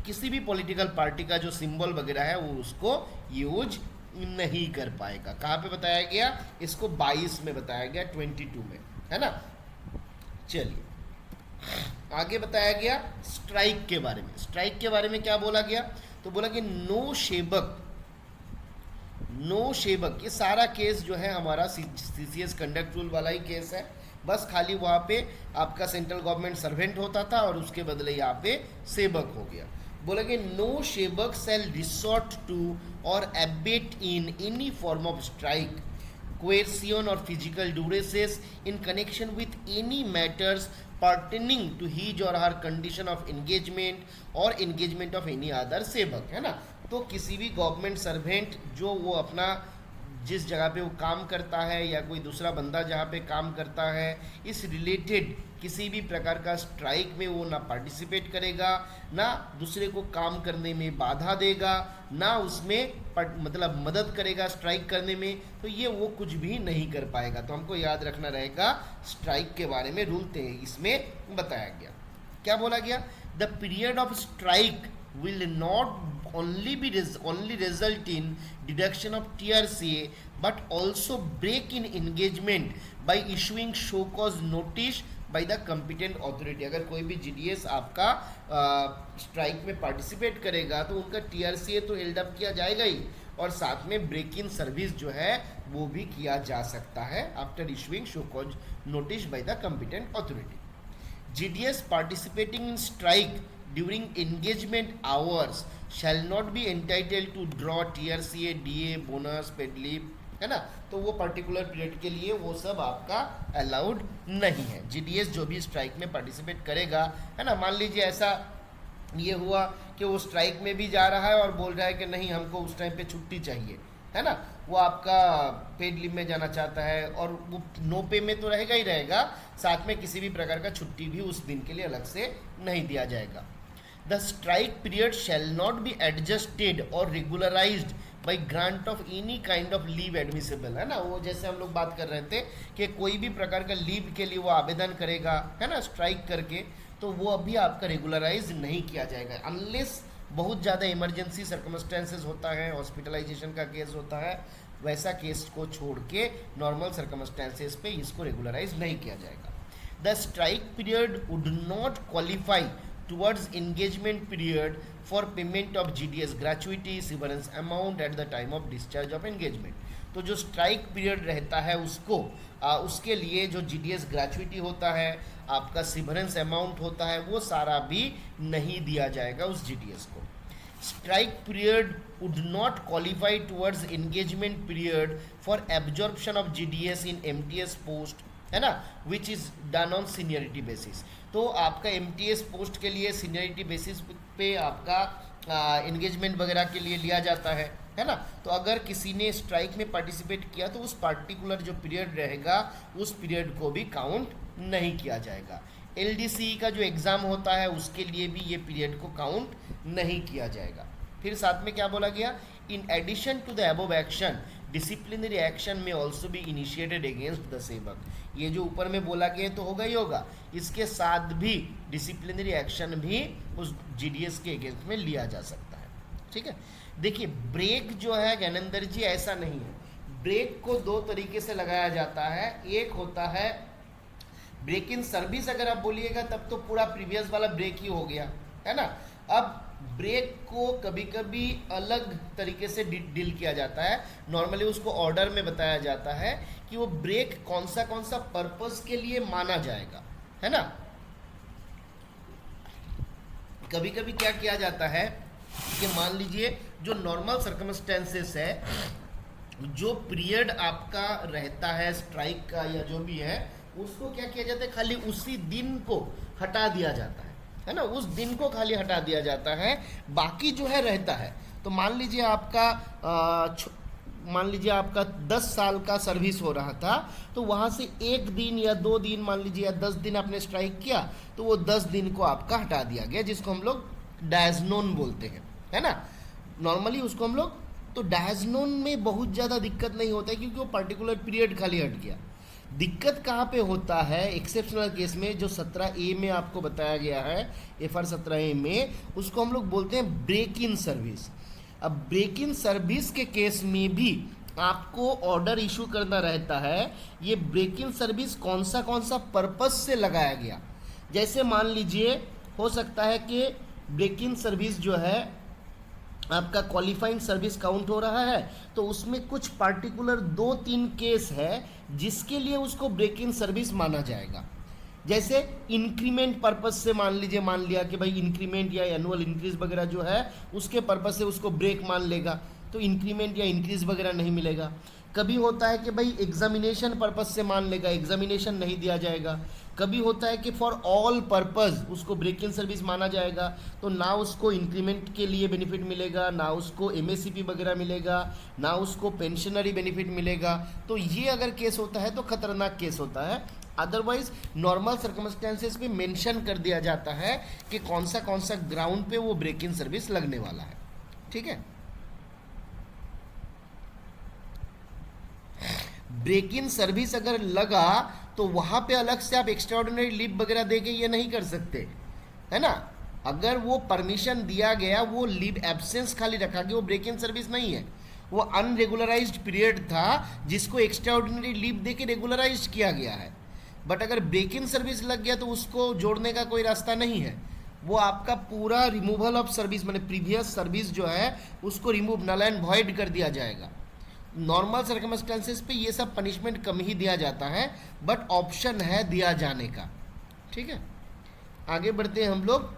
किसी भी पॉलिटिकल पार्टी का जो सिंबल वगैरह है वो उसको यूज नहीं कर पाएगा। कहाँ पे बताया गया, इसको 22 में बताया गया, 22 में, है ना। चलिए आगे बताया गया स्ट्राइक के बारे में। स्ट्राइक के बारे में क्या बोला गया, तो बोला कि नो सेवक, ये सारा केस जो है हमारा सीसीएस कंडक्ट रूल वाला ही केस है। बस खाली वहाँ पे आपका सेंट्रल गवर्नमेंट सर्वेंट होता था और उसके बदले यहाँ पे सेवक हो गया। बोला कि no sevak shell resort to और Abbott in any form of strike, coercion or physical duresses in connection with any matters pertaining to his or her condition of engagement or engagement of any other सेवक, है ना। तो किसी भी government servant जो वो अपना जिस जगह पे वो काम करता है या कोई दूसरा बंदा जहाँ पे काम करता है, इस रिलेटेड किसी भी प्रकार का स्ट्राइक में वो ना पार्टिसिपेट करेगा, ना दूसरे को काम करने में बाधा देगा, ना उसमें मतलब मदद करेगा स्ट्राइक करने में, तो ये वो कुछ भी नहीं कर पाएगा। तो हमको याद रखना रहेगा स्ट्राइक के बारे में रूल इसमें बताया गया। क्या बोला गया, the period of strike will not only result in deduction of TRCA but also break in engagement by issuing show cause notice by the competent authority. अगर कोई भी जीडीएस आपका स्ट्राइक में पार्टिसिपेट करेगा तो उनका टीआरसीए तो हेल्ड अप किया जाएगा ही, और साथ में ब्रेक इन सर्विस जो है वो भी किया जा सकता है after issuing show cause notice by the competent authority. GDS participating in strike during engagement hours shall not be entitled to draw TRCA, DA, bonus, paid leave, है ना। तो वो पर्टिकुलर पीरियड के लिए वो सब आपका अलाउड नहीं है। GDS जो भी स्ट्राइक में पार्टिसिपेट करेगा, है ना, मान लीजिए ऐसा ये हुआ कि वो स्ट्राइक में भी जा रहा है और बोल रहा है कि नहीं हमको उस टाइम पे छुट्टी चाहिए, है ना, वो आपका पेड लीव में जाना चाहता है और वो नो पे में तो रहेगा ही रहेगा, साथ में किसी भी प्रकार का छुट्टी भी उस दिन के लिए अलग से नहीं दिया जाएगा। The strike period shall not be adjusted or regularised by grant of any kind of leave admissible, है ना। वो जैसे हम लोग बात कर रहे थे कि कोई भी प्रकार का लीव के लिए वो आवेदन करेगा, है ना, स्ट्राइक करके, तो वो अभी आपका रेगुलराइज नहीं किया जाएगा अनलेस बहुत ज़्यादा इमरजेंसी सर्कमस्टेंसेस होता है, हॉस्पिटलाइजेशन का केस होता है, वैसा केस को छोड़ के नॉर्मल सर्कमस्टेंसेस पे इसको रेगुलराइज नहीं किया जाएगा। The strike period would not qualify towards engagement period for payment of GDS gratuity severance amount at the time of discharge of engagement. तो जो स्ट्राइक पीरियड रहता है उसको उसके लिए जो GDS ग्रेचुइटी होता है, आपका सीवरेंस अमाउंट होता है, वो सारा भी नहीं दिया जाएगा उस GDS को। Strike period would not qualify towards engagement period for absorption of GDS in MTS post, है ना, which is done on seniority basis. तो आपका MTS पोस्ट के लिए सीनियरिटी बेसिस पे आपका एंगेजमेंट वगैरह के लिए लिया जाता है ना। तो अगर किसी ने स्ट्राइक में पार्टिसिपेट किया तो उस पार्टिकुलर जो पीरियड रहेगा उस पीरियड को भी काउंट नहीं किया जाएगा। LDC का जो एग्ज़ाम होता है उसके लिए भी ये पीरियड को काउंट नहीं किया जाएगा। फिर साथ में क्या बोला गया, in addition to the above action disciplinary action में ऑल्सो भी इनिशिएटेड अगेंस्ट द सेवक। ये जो ऊपर में बोला गया तो होगा ही होगा, इसके साथ भी डिसिप्लिनरी एक्शन भी उस GDS के अगेंस्ट में लिया जा सकता है। ठीक है, देखिए ब्रेक जो है ज्ञानेंद्र जी ऐसा नहीं है, ब्रेक को दो तरीके से लगाया जाता है। एक होता है ब्रेक इन सर्विस, अगर आप बोलिएगा तब तो पूरा प्रीवियस वाला ब्रेक ही हो गया, है ना। अब ब्रेक को कभी कभी अलग तरीके से डील किया जाता है। नॉर्मली उसको ऑर्डर में बताया जाता है कि वो ब्रेक कौन सा पर्पस के लिए माना जाएगा, है ना। कभी कभी क्या किया जाता है कि मान लीजिए जो नॉर्मल सर्कमस्टेंसेस है, जो पीरियड आपका रहता है स्ट्राइक का या जो भी है, उसको क्या किया जाता है, खाली उसी दिन को हटा दिया जाता है ना, उस दिन को खाली हटा दिया जाता है, बाकी जो है रहता है। तो मान लीजिए आपका 10 साल का सर्विस हो रहा था, तो वहाँ से 1 दिन या 2 दिन मान लीजिए या 10 दिन आपने स्ट्राइक किया, तो वो 10 दिन को आपका हटा दिया गया, जिसको हम लोग डायजनोन बोलते हैं, है ना। नॉर्मली उसको हम लोग, तो डायजनोन में बहुत ज़्यादा दिक्कत नहीं होता है क्योंकि वो पर्टिकुलर पीरियड खाली हट गया। दिक्कत कहाँ पे होता है, एक्सेप्शनल केस में, जो 17A में आपको बताया गया है, FR 17A में, उसको हम लोग बोलते हैं ब्रेक इन सर्विस। अब ब्रेक इन सर्विस के केस में भी आपको ऑर्डर इशू करना रहता है, ये ब्रेक इन सर्विस कौन सा पर्पस से लगाया गया। जैसे मान लीजिए हो सकता है कि ब्रेक इन सर्विस जो है आपका क्वालिफाइंग सर्विस काउंट हो रहा है, तो उसमें कुछ पार्टिकुलर 2-3 केस है जिसके लिए उसको ब्रेक इन सर्विस माना जाएगा। जैसे इंक्रीमेंट पर्पस से मान लिया कि भाई इंक्रीमेंट या एनुअल इंक्रीज वगैरह जो है उसके पर्पस से उसको ब्रेक मान लेगा, तो इंक्रीमेंट या इंक्रीज वगैरह नहीं मिलेगा। कभी होता है कि भाई एग्जामिनेशन पर्पस से मान लेगा, एग्जामिनेशन नहीं दिया जाएगा। कभी होता है कि फॉर ऑल पर्पस उसको ब्रेक इन सर्विस माना जाएगा, तो ना उसको इंक्रीमेंट के लिए बेनिफिट मिलेगा, ना उसको MACP वगैरह मिलेगा, ना उसको पेंशनरी बेनिफिट मिलेगा। तो ये अगर केस होता है तो खतरनाक केस होता है। अदरवाइज नॉर्मल सर्कमस्टेंसेस में मेंशन कर दिया जाता है कि कौन सा ग्राउंड पे वो ब्रेक इन सर्विस लगने वाला है। ठीक है, ब्रेक इन सर्विस अगर लगा तो वहां पे अलग से आप एक्स्ट्राऑर्डिनरी लीव वगैरह देके ये नहीं कर सकते, है ना। अगर वो परमिशन दिया गया, वो लीव एब्सेंस खाली रखा गया, वो ब्रेक इन सर्विस नहीं है, वो अनरेगुलराइज्ड पीरियड था जिसको एक्स्ट्राऑर्डिनरी लीव देके रेगुलराइज किया गया है। बट अगर ब्रेक इन सर्विस लग गया तो उसको जोड़ने का कोई रास्ता नहीं है, वो आपका पूरा रिमूवल ऑफ सर्विस माने प्रीवियस सर्विस जो है उसको रिमूव नल एंड वॉइड कर दिया जाएगा। नॉर्मल सर्कमस्टेंसेस पे ये सब पनिशमेंट कम ही दिया जाता है, बट ऑप्शन है दिया जाने का। ठीक है, आगे बढ़ते हैं हम लोग।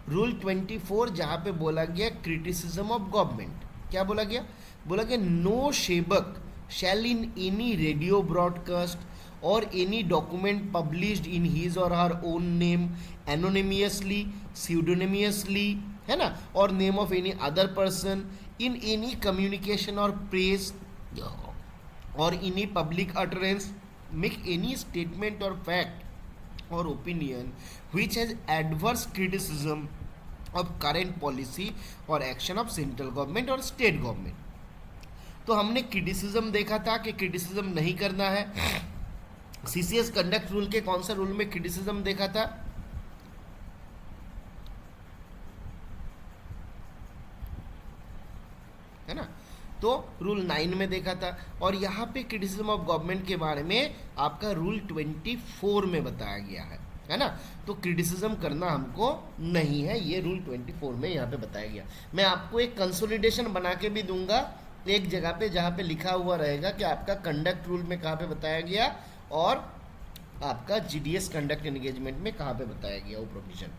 रूल 24 जहाँ पे बोला गया क्रिटिसिज्म ऑफ गवर्नमेंट, क्या बोला गया? बोला गया no sevak shall in any radio broadcast or any document published in his or her own name anonymously pseudonymously, है ना, or name of any other person in any communication or press or any public utterance make any statement or fact or opinion which has adverse criticism of current policy और action of central government और state government। तो हमने criticism देखा था कि criticism नहीं करना है। सीसीएस कंडक्ट रूल के कौन सा रूल में क्रिटिसिज्म देखा था? है ना, तो रूल 9 में देखा था। और यहाँ पे क्रिटिसिज्म ऑफ गवर्नमेंट के बारे में आपका रूल 24 में बताया गया है ना। तो क्रिटिसिज्म करना हमको नहीं है, ये रूल 24 में यहाँ पे बताया गया। मैं आपको एक कंसोलिडेशन बना के भी दूंगा एक जगह पे, जहाँ पे लिखा हुआ रहेगा कि आपका कंडक्ट रूल में कहाँ पे बताया गया और आपका जीडीएस कंडक्ट एंगेजमेंट में कहाँ पे बताया गया वो प्रोविजन।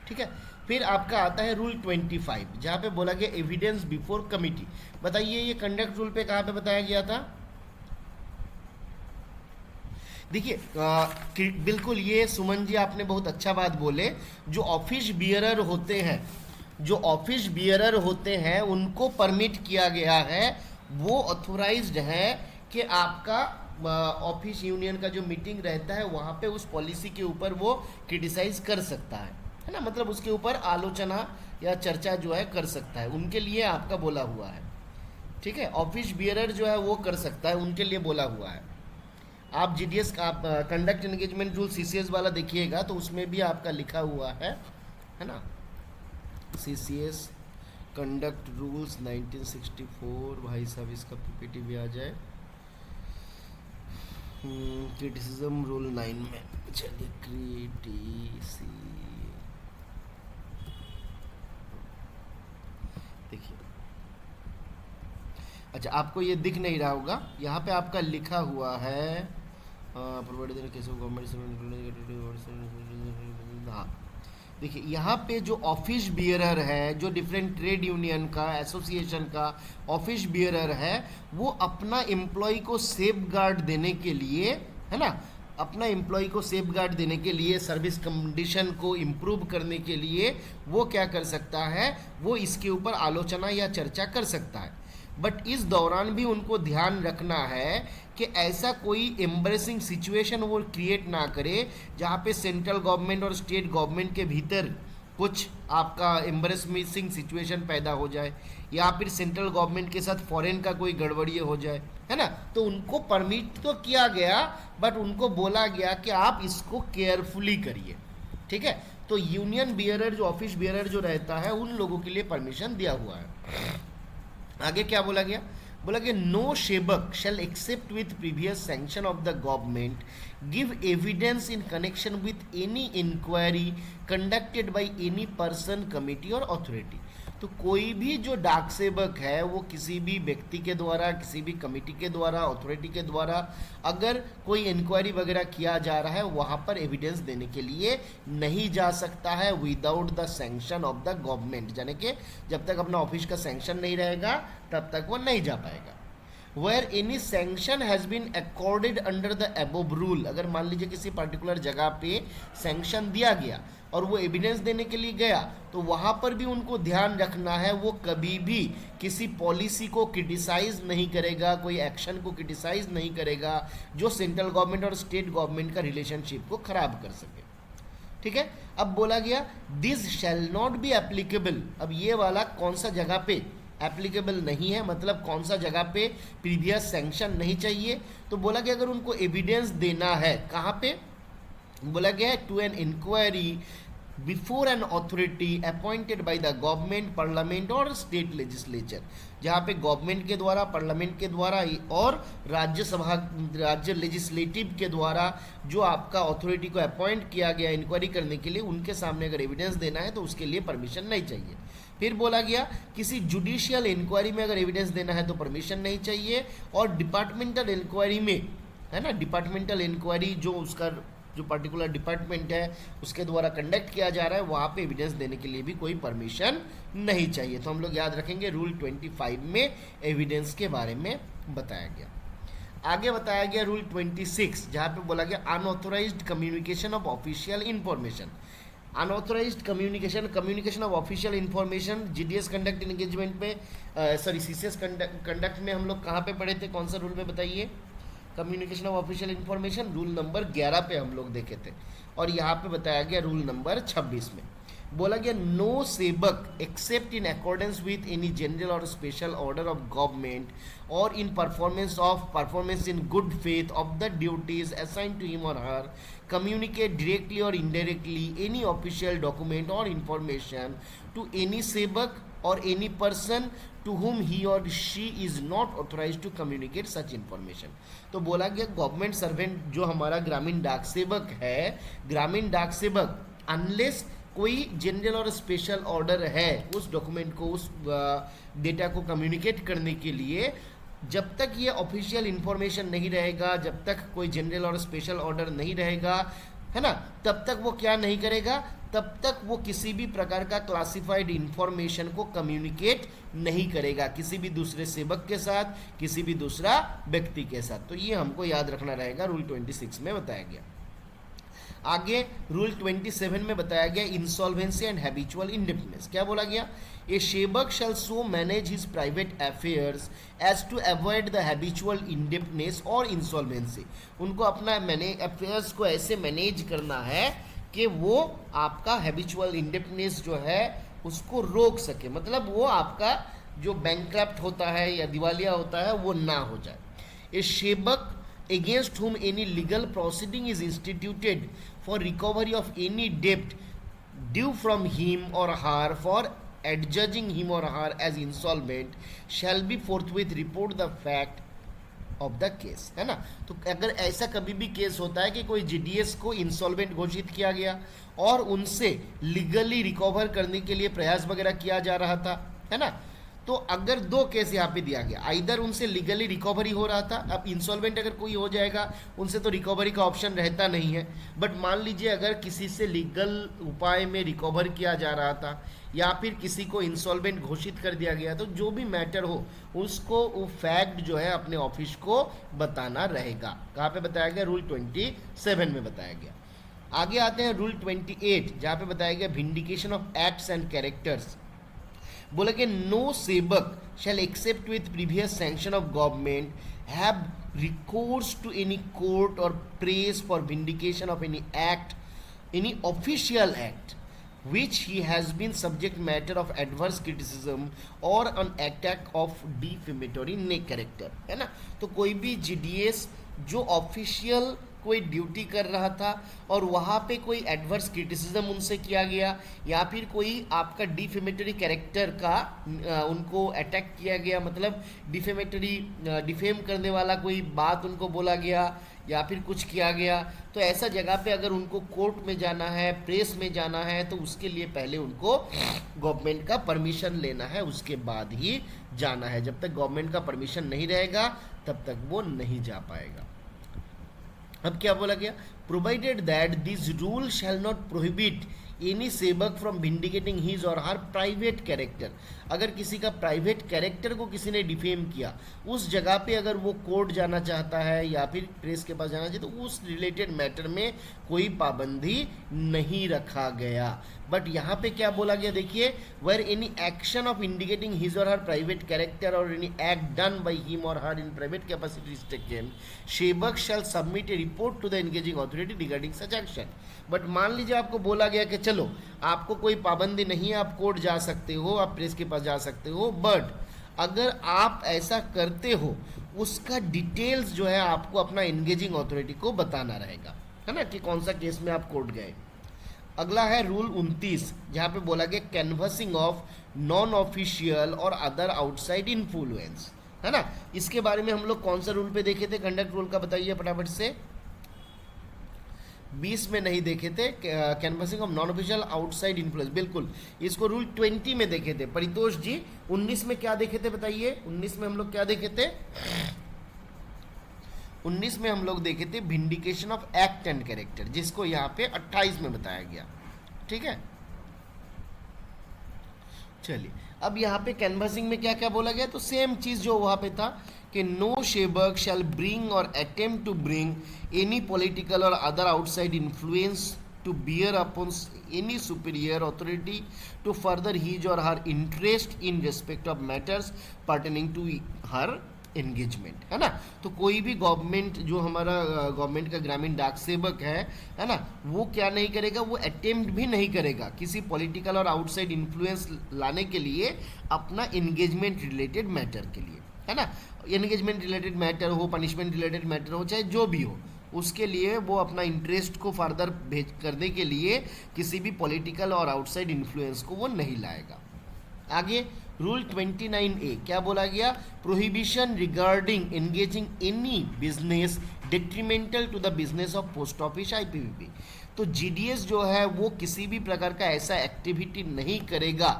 ठीक है, फिर आपका आता है रूल 25 जहाँ पे बोला गया एविडेंस बिफोर कमिटी। बताइए ये कंडक्ट रूल पे कहाँ पे बताया गया था? देखिए बिल्कुल ये सुमन जी आपने बहुत अच्छा बात बोले। जो ऑफिस बियरर होते हैं, जो ऑफिस बियरर होते हैं उनको परमिट किया गया है, वो ऑथोराइज्ड है कि आपका ऑफिस यूनियन का जो मीटिंग रहता है वहाँ पे उस पॉलिसी के ऊपर वो क्रिटिसाइज कर सकता है ना, मतलब उसके ऊपर आलोचना या चर्चा जो है कर सकता है, उनके लिए आपका बोला हुआ है। ठीक है, ऑफिस बियरर जो है वो कर सकता है, उनके लिए बोला हुआ है। आप जीडीएस का कंडक्ट एंगेजमेंट रूल सीसीएस वाला देखिएगा तो उसमें भी आपका लिखा हुआ है ना, सीसीएस कंडक्ट रूल्स 1964। भाई साहब इसका पीपीटी भी आ जाए। क्रिटिसिज्म रूल 9 में, चलिए क्रिटिसी देखिए। अच्छा, आपको ये दिख नहीं रहा होगा, यहाँ पे आपका लिखा हुआ है हाँ देखिए, यहाँ पे जो ऑफिस बियरर है, जो डिफरेंट ट्रेड यूनियन का एसोसिएशन का ऑफिस बियरर है, वो अपना एम्प्लॉय को सेफ गार्ड देने के लिए, है ना, अपना एम्प्लॉय को सेफ गार्ड देने के लिए, सर्विस कंडीशन को इम्प्रूव करने के लिए वो क्या कर सकता है, वो इसके ऊपर आलोचना या चर्चा कर सकता है। बट इस दौरान भी उनको ध्यान रखना है कि ऐसा कोई एम्ब्रेसिंग सिचुएशन वो क्रिएट ना करे जहाँ पे सेंट्रल गवर्नमेंट और स्टेट गवर्नमेंट के भीतर कुछ आपका एम्ब्रेसिंग सिचुएशन पैदा हो जाए, या फिर सेंट्रल गवर्नमेंट के साथ फॉरेन का कोई गड़बड़ी हो जाए, है ना। तो उनको परमिट तो किया गया, बट उनको बोला गया कि आप इसको केयरफुली करिए। ठीक है, तो यूनियन बियरर जो ऑफिस बियरर जो रहता है उन लोगों के लिए परमिशन दिया हुआ है। आगे क्या बोला गया? बोला गया no sevak shall except with previous sanction of the government give evidence in connection with any inquiry conducted by any person committee or authority. तो कोई भी जो डाक सेवक है वो किसी भी व्यक्ति के द्वारा, किसी भी कमिटी के द्वारा, अथॉरिटी के द्वारा अगर कोई इंक्वायरी वगैरह किया जा रहा है वहाँ पर एविडेंस देने के लिए नहीं जा सकता है without the sanction of the government, यानी कि जब तक अपना ऑफिस का सैंक्शन नहीं रहेगा तब तक वो नहीं जा पाएगा। Where any sanction has been accorded under the above rule, अगर मान लीजिए किसी पर्टिकुलर जगह पे सैंक्शन दिया गया और वो एविडेंस देने के लिए गया, तो वहाँ पर भी उनको ध्यान रखना है वो कभी भी किसी पॉलिसी को क्रिटिसाइज नहीं करेगा, कोई एक्शन को क्रिटिसाइज नहीं करेगा जो सेंट्रल गवर्नमेंट और स्टेट गवर्नमेंट का रिलेशनशिप को खराब कर सके। ठीक है, अब बोला गया this shell not be applicable. अब ये वाला कौन सा जगह पे एप्लीकेबल नहीं है, मतलब कौन सा जगह पे प्रीवियस सैंक्शन नहीं चाहिए। तो बोला गया अगर उनको एविडेंस देना है, कहाँ पे बोला गया है, to an inquiry before an authority appointed by the government, Parliament और स्टेट लेजिस्लेचर, जहाँ पे गवर्नमेंट के द्वारा, पार्लियामेंट के द्वारा और राज्यसभा, राज्य लेजिस्लेटिव के द्वारा जो आपका अथॉरिटी को अपॉइंट किया गया इंक्वायरी करने के लिए, उनके सामने अगर एविडेंस देना है तो उसके लिए परमिशन नहीं चाहिए। फिर बोला गया किसी जुडिशियल इंक्वायरी में अगर एविडेंस देना है तो परमिशन नहीं चाहिए, और डिपार्टमेंटल इंक्वायरी में, है ना, डिपार्टमेंटल इंक्वायरी जो उसका जो पर्टिकुलर डिपार्टमेंट है उसके द्वारा कंडक्ट किया जा रहा है, वहाँ पे एविडेंस देने के लिए भी कोई परमिशन नहीं चाहिए। तो हम लोग याद रखेंगे रूल 25 में एविडेंस के बारे में बताया गया। आगे बताया गया रूल 26, जहाँ पे बोला गया unauthorised communication of official information. Unauthorised communication of official information GDS conduct engagement में, सॉरी सीसीएस कंडक्ट में हम लोग कहाँ पे पढ़े थे, कौन सा रूल में बताइए? Communication of official information rule number 11 पे हम लोग देखे थे, और यहाँ पे बताया गया रूल नंबर 26 में बोला गया no sevak except in accordance with any general or special order of government or in performance in good faith of the duties assigned to him or her communicate directly or indirectly any official document or information to any sebak or any person to whom he or she is not authorized to communicate such information। तो बोला गया government servant जो हमारा ग्रामीण डाक सेवक है, ग्रामीण डाक सेवक अनलेस कोई जनरल और स्पेशल ऑर्डर है उस डॉक्यूमेंट को, उस डेटा को कम्युनिकेट करने के लिए, जब तक ये ऑफिशियल इंफॉर्मेशन नहीं रहेगा, जब तक कोई जनरल और स्पेशल ऑर्डर नहीं रहेगा, है ना, तब तक वो क्या नहीं करेगा, तब तक वो किसी भी प्रकार का क्लासिफाइड इंफॉर्मेशन को कम्युनिकेट नहीं करेगा किसी भी दूसरे सेवक के साथ, किसी भी दूसरा व्यक्ति के साथ। तो ये हमको याद रखना रहेगा, रूल 26 में बताया गया। आगे रूल 27 में बताया गया इंसॉल्वेंसी एंड हैबिचुअल इंडिपेंडेंस। क्या बोला गया? A sevak shall so manage his private affairs as to avoid the habitual independence or insolvency. उनको अपना अफेयर्स को ऐसे मैनेज करना है कि वो आपका हैबिचुअल इंडिपेंडेंस जो है उसको रोक सके, मतलब वो आपका जो बैंकक्रप्ट होता है या दिवालिया होता है वो ना हो जाए। ए सेवक against whom any legal proceeding is instituted for recovery of any debt due from him or her for adjudging him or her as insolvent shall be forthwith report the fact of the case, है ना। तो अगर ऐसा कभी भी case होता है कि कोई जीडीएस को इंसॉल्वेंट घोषित किया गया और उनसे लीगली रिकवर करने के लिए प्रयास वगैरह किया जा रहा था, है ना, तो अगर दो केस यहाँ पे दिया गया, आइदर उनसे लीगली रिकवरी हो रहा था, अब इंसॉल्वेंट अगर कोई हो जाएगा उनसे तो रिकवरी का ऑप्शन रहता नहीं है, बट मान लीजिए अगर किसी से लीगल उपाय में रिकवर किया जा रहा था या फिर किसी को इंसॉल्वेंट घोषित कर दिया गया, तो जो भी मैटर हो उसको वो फैक्ट जो है अपने ऑफिस को बताना रहेगा। कहाँ पे बताया गया? रूल 27 में बताया गया। आगे आते हैं रूल 28, जहाँ पे बताया गया vindication of acts and characters. बोला कि no sevak shall except with previous sanction of government have recourse to any court or press for vindication of any act, any official act which he has been subject matter of adverse criticism or an attack of defamatory character, है ना। तो कोई भी GDS जो official कोई duty कर रहा था और वहाँ पे कोई एडवर्स क्रिटिसिज्म उनसे किया गया या फिर कोई आपका डिफेमेटरी कैरेक्टर का उनको अटैक किया गया, मतलब डिफेम करने वाला कोई बात उनको बोला गया या फिर कुछ किया गया, तो ऐसा जगह पे अगर उनको कोर्ट में जाना है, प्रेस में जाना है, तो उसके लिए पहले उनको गवर्नमेंट का परमिशन लेना है, उसके बाद ही जाना है। जब तक गवर्नमेंट का परमिशन नहीं रहेगा तब तक वो नहीं जा पाएगा। अब क्या बोला गया? Provided that this rule shall not prohibit any सेवक from विंडिकेटिंग his or her private character. अगर किसी का प्राइवेट कैरेक्टर को किसी ने डिफेम किया, उस जगह पे अगर वो कोर्ट जाना चाहता है या फिर प्रेस के पास जाना चाहिए, तो उस रिलेटेड मैटर में कोई पाबंदी नहीं रखा गया। बट यहाँ पे क्या बोला गया देखिए, where any action of indicating his or her private character or any act done by him or her in private capacity is taken, sevak shall submit a report to the engaging authority regarding such action. But मान लीजिए आपको बोला गया कि चलो आपको कोई पाबंदी नहीं है, आप कोर्ट जा सकते हो, आप प्रेस के पास जा सकते हो, बट अगर आप ऐसा करते हो उसका डिटेल्स जो है आपको अपना एंगेजिंग अथॉरिटी को बताना रहेगा, है ना, कि कौन सा केस में आप कोर्ट गए। अगला है रूल 29, जहाँ पे बोला गया कैनवसिंग ऑफ नॉन ऑफिशियल और अदर आउटसाइड इन्फ्लुएंस, है ना। इसके बारे में हम लोग कौन सा रूल पे देखे थे, कंडक्ट रूल का बताइए फटाफट से। 20 में नहीं देखे थे, canvassing of non official outside influence, बिल्कुल इसको रूल 20 में देखे थे परितोष जी। 19 में क्या देखे थे बताइए, 19 में हम लोग क्या देखे थे, 19 में हम लोग देखे थे vindication of act and character, जिसको यहाँ पे 28 में बताया गया, ठीक है। चलिए अब यहाँ पे कैनवसिंग में क्या क्या बोला गया, तो सेम चीज जो वहाँ पे था कि no sevak shall bring or attempt to bring any political or other outside influence to bear upon any superior authority to further his or her interest in respect of matters pertaining to her engagement, है ना। तो कोई भी government, जो हमारा government का ग्रामीण डाक सेवक है ना, वो क्या नहीं करेगा, वो अटेम्प्ट भी नहीं करेगा किसी पॉलिटिकल और आउटसाइड इन्फ्लुएंस लाने के लिए अपना एंगेजमेंट रिलेटेड मैटर के लिए, है ना। एंगेजमेंट रिलेटेड मैटर हो, पनिशमेंट रिलेटेड मैटर हो, चाहे जो भी हो, उसके लिए वो अपना इंटरेस्ट को फर्दर भेज करने के लिए किसी भी पॉलिटिकल और आउटसाइड इन्फ्लुएंस को वो नहीं लाएगा। आगे रूल 29A क्या बोला गया, prohibition regarding engaging any business detrimental to the business of post office IPPB. तो जीडीएस जो है वो किसी भी प्रकार का ऐसा एक्टिविटी नहीं करेगा,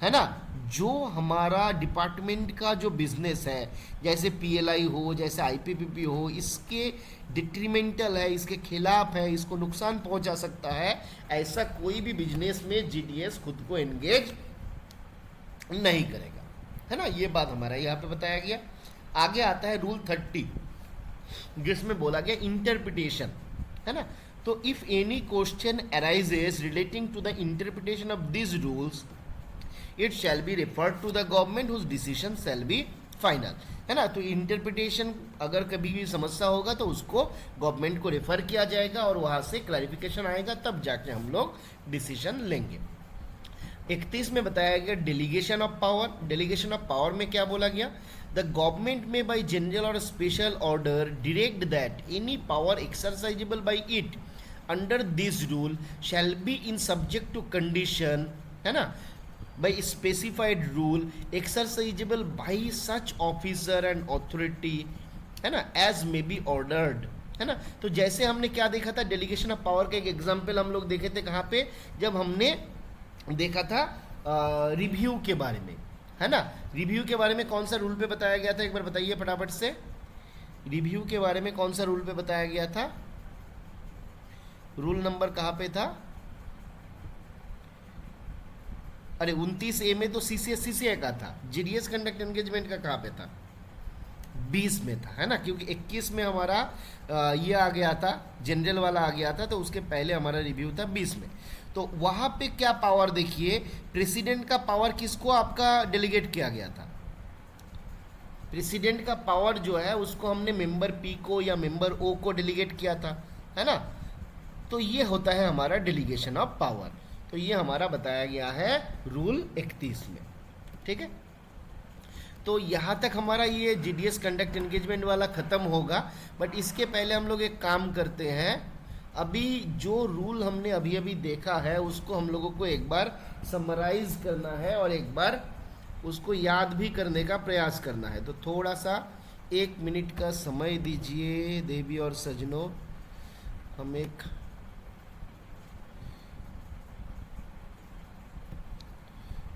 है ना, जो हमारा डिपार्टमेंट का जो बिजनेस है, जैसे पीएलआई हो, जैसे आईपीपीबी हो, इसके डिट्रीमेंटल है, इसके खिलाफ है, इसको नुकसान पहुंचा सकता है, ऐसा कोई भी बिजनेस में जीडीएस खुद को एंगेज नहीं करेगा, है ना। ये बात हमारा यहाँ पे बताया गया। आगे आता है रूल 30, जिसमें बोला गया इंटरप्रिटेशन, है ना। तो if any question arises relating to the interpretation of this rules it shall be referred to the government whose decision shall be final, है ना। तो इंटरप्रिटेशन अगर कभी भी समस्या होगा तो उसको गवर्नमेंट को रेफर किया जाएगा और वहाँ से क्लैरिफिकेशन आएगा, तब जाके हम लोग डिसीजन लेंगे। 31 में बताया गया delegation of power. Delegation of power में क्या बोला गया, the government may by general or special order direct that any power exercisable by it under this rule shall be in subject to condition, है ना, by specified rule exercisable by such officer and authority, है ना, as may be ordered, है ना। तो जैसे हमने क्या देखा था, डेलीगेशन ऑफ पावर का एक एग्जाम्पल हम लोग देखे थे कहाँ पे, जब हमने देखा था रिव्यू के बारे में, है ना। रिव्यू के बारे में कौन सा रूल पे बताया गया था, एक बार बताइए फटाफट से। रिव्यू के बारे में कौन सा रूल पे बताया गया था, रूल नंबर कहाँ पे था, अरे 29A में तो सीसीए का था, जीडीएस कंडक्ट एंगेजमेंट का कहाँ पे था, 20 में था, है ना, क्योंकि 21 में हमारा ये आ गया था, जनरल वाला आ गया था, तो उसके पहले हमारा रिव्यू था 20 में। तो वहाँ पे क्या पावर देखिए, प्रेसिडेंट का पावर किसको आपका डेलीगेट किया गया था, प्रेसिडेंट का पावर जो है उसको हमने मेंबर पी को या मेंबर ओ को डेलीगेट किया था, है ना। तो ये होता है हमारा डेलीगेशन ऑफ पावर। तो ये हमारा बताया गया है रूल 31 में, ठीक है। तो यहाँ तक हमारा ये जीडीएस कंडक्ट एंगेजमेंट वाला ख़त्म होगा, बट इसके पहले हम लोग एक काम करते हैं, अभी जो रूल हमने अभी अभी देखा है उसको हम लोगों को एक बार समराइज करना है और एक बार उसको याद भी करने का प्रयास करना है। तो थोड़ा सा 1 मिनट का समय दीजिए देवी और सजनों, हम एक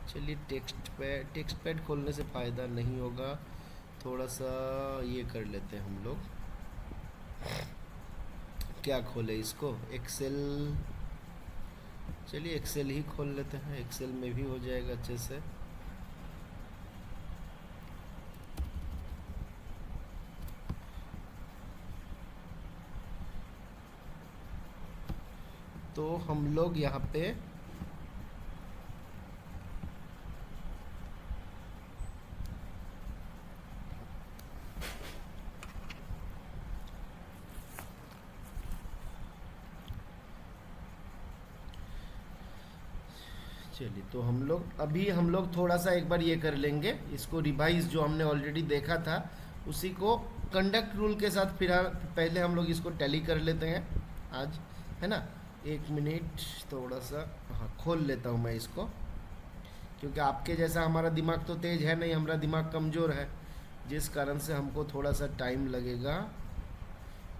चलिए टेक्स्ट पैड खोलने से फ़ायदा नहीं होगा, थोड़ा सा ये कर लेते हैं हम लोग, क्या खोले इसको, एक्सेल, चलिए एक्सेल ही खोल लेते हैं, एक्सेल में भी हो जाएगा अच्छे से। तो हम लोग यहाँ पे चलिए, तो हम लोग थोड़ा सा एक बार ये कर लेंगे, इसको रिवाइज जो हमने ऑलरेडी देखा था उसी को कंडक्ट रूल के साथ फिर पहले हम लोग इसको टैली कर लेते हैं आज, है ना। एक मिनट, थोड़ा सा हाँ खोल लेता हूँ मैं इसको, क्योंकि आपके जैसा हमारा दिमाग तो तेज है नहीं, हमारा दिमाग कमज़ोर है, जिस कारण से हमको थोड़ा सा टाइम लगेगा।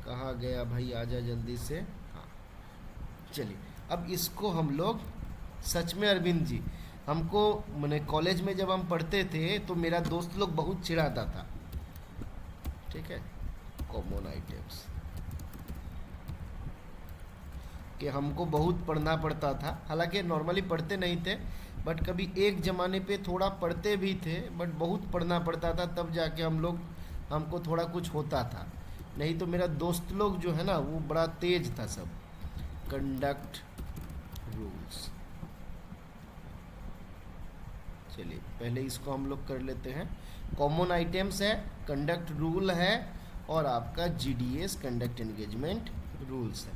कहाँ गया भाई, आजा जल्दी से। हाँ चलिए, अब इसको हम लोग, सच में अरविंद जी, हमको मैंने कॉलेज में जब हम पढ़ते थे तो मेरा दोस्त लोग बहुत चिढ़ाता था, ठीक है, कॉमन आइटम्स कि हमको बहुत पढ़ना पड़ता था। हालांकि नॉर्मली पढ़ते नहीं थे, बट कभी एक ज़माने पे थोड़ा पढ़ते भी थे, बट बहुत पढ़ना पड़ता था, तब जाके हमको थोड़ा कुछ होता था। नहीं तो मेरा दोस्त लोग जो है ना वो बड़ा तेज था सब। कंडक्ट रूल्स, चलिए पहले इसको हम लोग कर लेते हैं। कॉमन आइटम्स है, कंडक्ट रूल है, और आपका जीडीएस कंडक्ट एंगेजमेंट रूल्स है,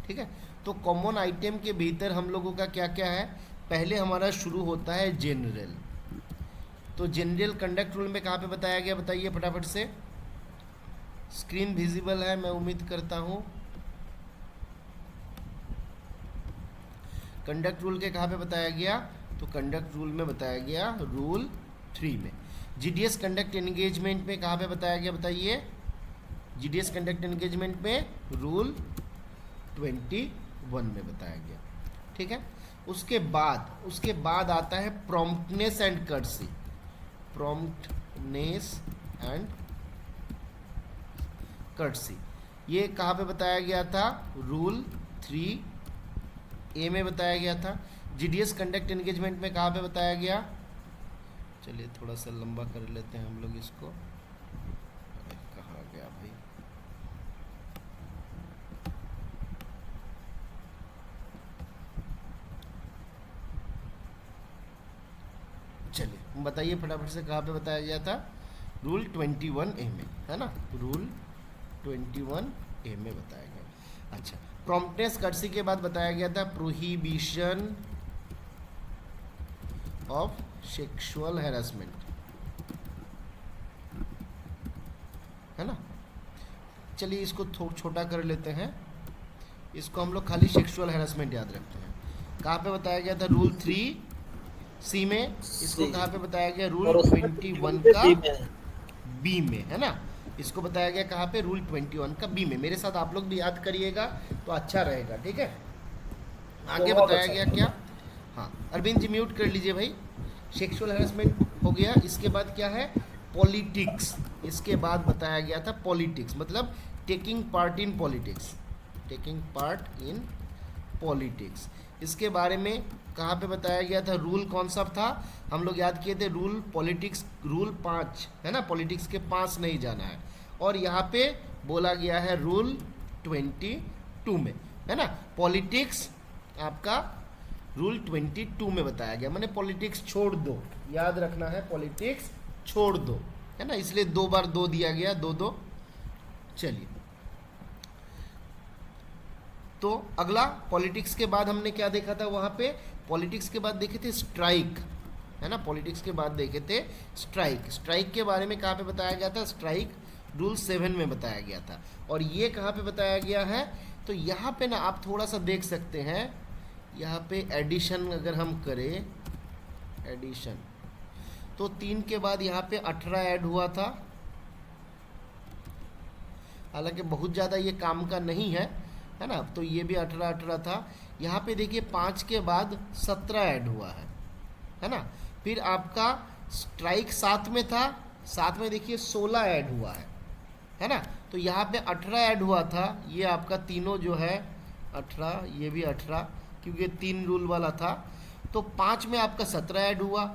ठीक है। तो कॉमन आइटम के भीतर हम लोगों का क्या क्या है, पहले हमारा शुरू होता है जनरल। तो जनरल कंडक्ट रूल में कहाँ पे बताया गया, बताइए फटाफट से। स्क्रीन विजिबल है मैं उम्मीद करता हूँ। कंडक्ट रूल के कहाँ पे बताया गया, तो कंडक्ट रूल में बताया गया रूल 3 में। जीडीएस कंडक्ट एंगेजमेंट में कहाँ पे बताया गया, बताइए। जीडीएस कंडक्ट एंगेजमेंट में रूल 21 में बताया गया, ठीक है। उसके बाद आता है promptness and courtesy. Promptness and courtesy ये कहाँ पे बताया गया था, रूल 3A में बताया गया था। जीडीएस कंडक्ट एंगेजमेंट में कहाँ पे बताया गया, चलिए थोड़ा सा लंबा कर लेते हैं हम लोग इसको। अरे कहाँ गया भाई, चलिए बताइए फटाफट से, कहाँ पे बताया गया था, रूल 21A में, है ना, रूल 21A में बताया गया। अच्छा, प्रॉम्प्टनेस कर्टसी के बाद बताया गया था प्रोहिबिशन ऑफ सेक्सुअल हैरेसमेंट, है ना। चलिए इसको छोटा कर लेते हैं, इसको हम लोग खाली सेक्सुअल हैरेसमेंट याद रखते हैं। कहाँ पे बताया गया था, रूल 3C में। इसको कहाँ पे बताया गया, रूल 21 का बी में, है ना। इसको बताया गया कहाँ पे, रूल 21 का बी में। मेरे साथ आप लोग भी याद करिएगा तो अच्छा रहेगा, ठीक है। आगे बताया गया क्या, हाँ अरविंद जी म्यूट कर लीजिए भाई। सेक्सुअल हैरेसमेंट हो गया, इसके बाद क्या है, पॉलिटिक्स। इसके बाद बताया गया था पॉलिटिक्स, मतलब taking part in politics, taking part in politics. इसके बारे में कहाँ पे बताया गया था, रूल कौन सा था, हम लोग याद किए थे, रूल पॉलिटिक्स, रूल 5 है ना, पॉलिटिक्स के पास नहीं जाना है। और यहाँ पे बोला गया है रूल 22 में, है ना, पॉलिटिक्स आपका रूल 22 में बताया गया, मैंने पॉलिटिक्स छोड़ दो, याद रखना है, पॉलिटिक्स छोड़ दो, है ना, इसलिए 2 बार 2 दिया गया, 2-2। चलिए, तो अगला पॉलिटिक्स के बाद हमने क्या देखा था, वहाँ पे पॉलिटिक्स के बाद देखे थे स्ट्राइक, है ना, पॉलिटिक्स के बाद देखे थे स्ट्राइक। स्ट्राइक के बारे में कहाँ पे बताया गया था, स्ट्राइक रूल 7 में बताया गया था। और ये कहाँ पे बताया गया है, तो यहाँ पे ना आप थोड़ा सा देख सकते हैं, यहाँ पे एडिशन अगर हम करें, एडिशन, तो 3 के बाद यहाँ पे 18 ऐड हुआ था। हालांकि बहुत ज़्यादा ये काम का नहीं है, है ना, तो ये भी 18 था। यहाँ पे देखिए 5 के बाद 17 ऐड हुआ है ना। फिर आपका स्ट्राइक 7 में था, 7 में देखिए 16 ऐड हुआ है ना। तो यहाँ पे 18 ऐड हुआ था, ये आपका तीनों जो है 18, ये भी 18, क्योंकि 3 रूल वाला था। तो 5 में आपका 17 ऐड हुआ।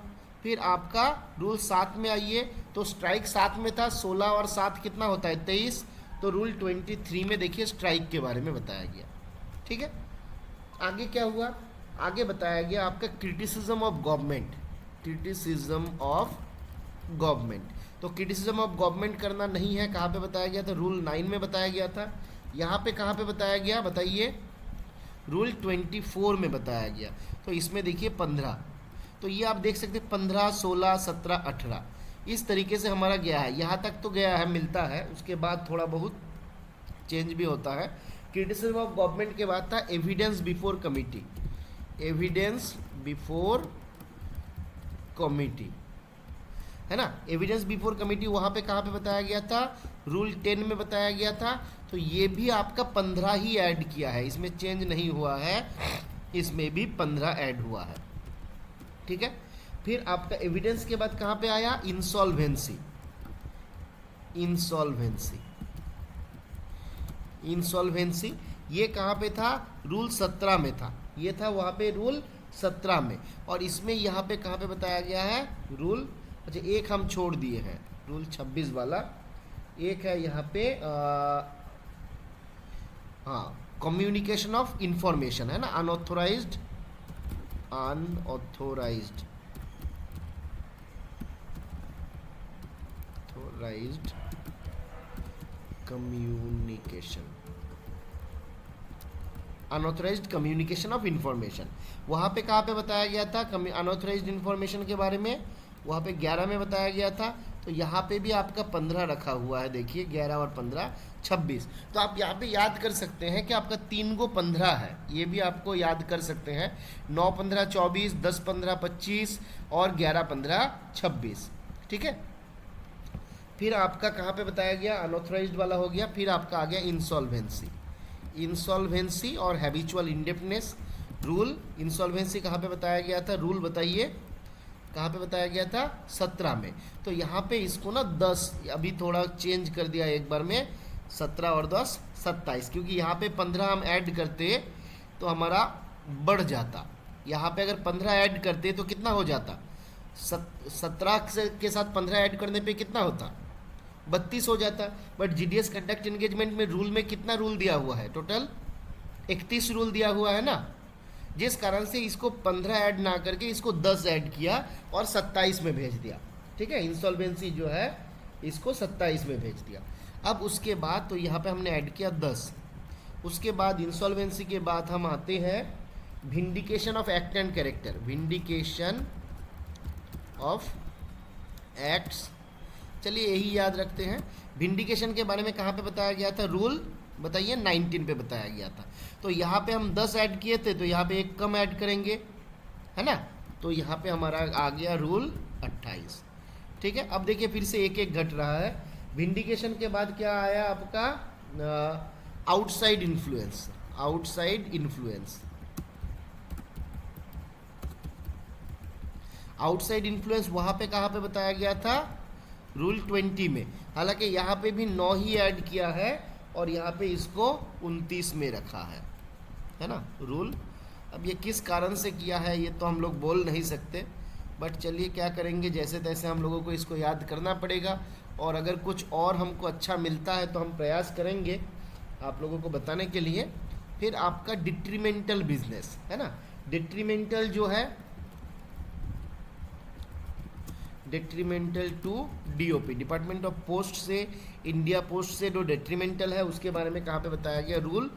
फिर आपका रूल 7 में आइए, तो स्ट्राइक 7 में था, 16 और 7 कितना होता है, 23। तो रूल 23 में देखिए स्ट्राइक के बारे में बताया गया, ठीक है। आगे क्या हुआ, आगे बताया गया आपका criticism of government, criticism of government. तो क्रिटिसिज्म ऑफ गवर्नमेंट करना नहीं है, कहाँ पे बताया गया था, रूल 9 में बताया गया था। यहाँ पे कहाँ पे बताया गया, बताइए, रूल 24 में बताया गया। तो इसमें देखिए 15, तो ये आप देख सकते हैं 15, 16, 17, 18 इस तरीके से हमारा गया है, यहाँ तक तो गया है, मिलता है, उसके बाद थोड़ा बहुत चेंज भी होता है। क्रिटिसिज्म ऑफ गवर्नमेंट के बाद था evidence before committee, evidence before committee, है ना। एविडेंस बिफोर कमिटी वहाँ पे कहाँ पे बताया गया था, रूल 10 में बताया गया था। तो ये भी आपका 15 ही ऐड किया है, इसमें चेंज नहीं हुआ है, इसमें भी 15 ऐड हुआ है, ठीक है। फिर आपका एविडेंस के बाद कहाँ पे आया, इंसॉल्वेंसी, इंसॉल्वेंसी, इंसॉल्वेंसी ये कहाँ पे था, रूल 17 में था, ये था वहाँ पे रूल 17 में। और इसमें यहाँ पे कहाँ पे बताया गया है, रूल, अच्छा एक हम छोड़ दिए हैं, रूल 26 वाला एक है यहाँ पे, हाँ, कम्युनिकेशन ऑफ इंफॉर्मेशन, है ना, unauthorised, unauthorised, authorised communication, unauthorised communication of information. वहाँ पे कहाँ पे बताया गया था अनऑथोराइज्ड इंफॉर्मेशन के बारे में, वहाँ पे 11 में बताया गया था। तो यहाँ पे भी आपका 15 रखा हुआ है, देखिए 11 और 15 26। तो आप यहाँ पे याद कर सकते हैं कि आपका 3 को 15 है, ये भी आपको याद कर सकते हैं, 9 15 24, 10 15 25 और 11 15 26, ठीक है। फिर आपका कहाँ पे बताया गया, अनऑथोराइज्ड वाला हो गया। फिर आपका आ गया इंसॉल्वेंसी, इंसॉल्वेंसी और हैबिचुअल इंडेप्टनेस रूल। इंसॉल्वेंसी कहाँ पे बताया गया था, रूल बताइए कहाँ पे बताया गया था, 17 में। तो यहाँ पे इसको ना 10 अभी थोड़ा चेंज कर दिया एक बार में, 17 और 10 27, क्योंकि यहाँ पे 15 हम ऐड करते तो हमारा बढ़ जाता। यहाँ पे अगर 15 ऐड करते तो कितना हो जाता, 17 के साथ 15 ऐड करने पे कितना होता, 32 हो जाता। बट जीडीएस कंडक्ट एंगेजमेंट में रूल में कितना रूल दिया हुआ है, टोटल 31 रूल दिया हुआ है ना, जिस कारण से इसको 15 ऐड ना करके इसको 10 ऐड किया और 27 में भेज दिया, ठीक है। इंसॉल्वेंसी जो है इसको 27 में भेज दिया। अब उसके बाद तो यहाँ पे हमने ऐड किया 10, उसके बाद इंसॉल्वेंसी के बाद हम आते हैं vindication of act and character, vindication of acts, चलिए यही याद रखते हैं। विंडिकेशन के बारे में कहाँ पे बताया गया था, रूल बताइए 19 पे बताया गया था। तो यहाँ पे हम 10 ऐड किए थे, तो यहाँ पे एक कम ऐड करेंगे, है ना। तो यहाँ पे हमारा आ गया रूल 28, ठीक है। अब देखिए फिर से एक एक घट रहा है। विंडिकेशन के बाद क्या आया आपका, outside influence, outside influence, outside influence वहाँ पे कहाँ पे बताया गया था, रूल 20 में। हालांकि यहाँ पे भी 9 ही ऐड किया है और यहाँ पे इसको 29 में रखा है ना रूल। अब ये किस कारण से किया है ये तो हम लोग बोल नहीं सकते, बट चलिए क्या करेंगे, जैसे तैसे हम लोगों को इसको याद करना पड़ेगा। और अगर कुछ और हमको अच्छा मिलता है तो हम प्रयास करेंगे आप लोगों को बताने के लिए। फिर आपका डिट्रीमेंटल बिजनेस, है ना, डिट्रीमेंटल जो है, detrimental to DOP, department of post से, इंडिया पोस्ट से जो डेट्रीमेंटल है उसके बारे में कहाँ पे बताया गया, रूल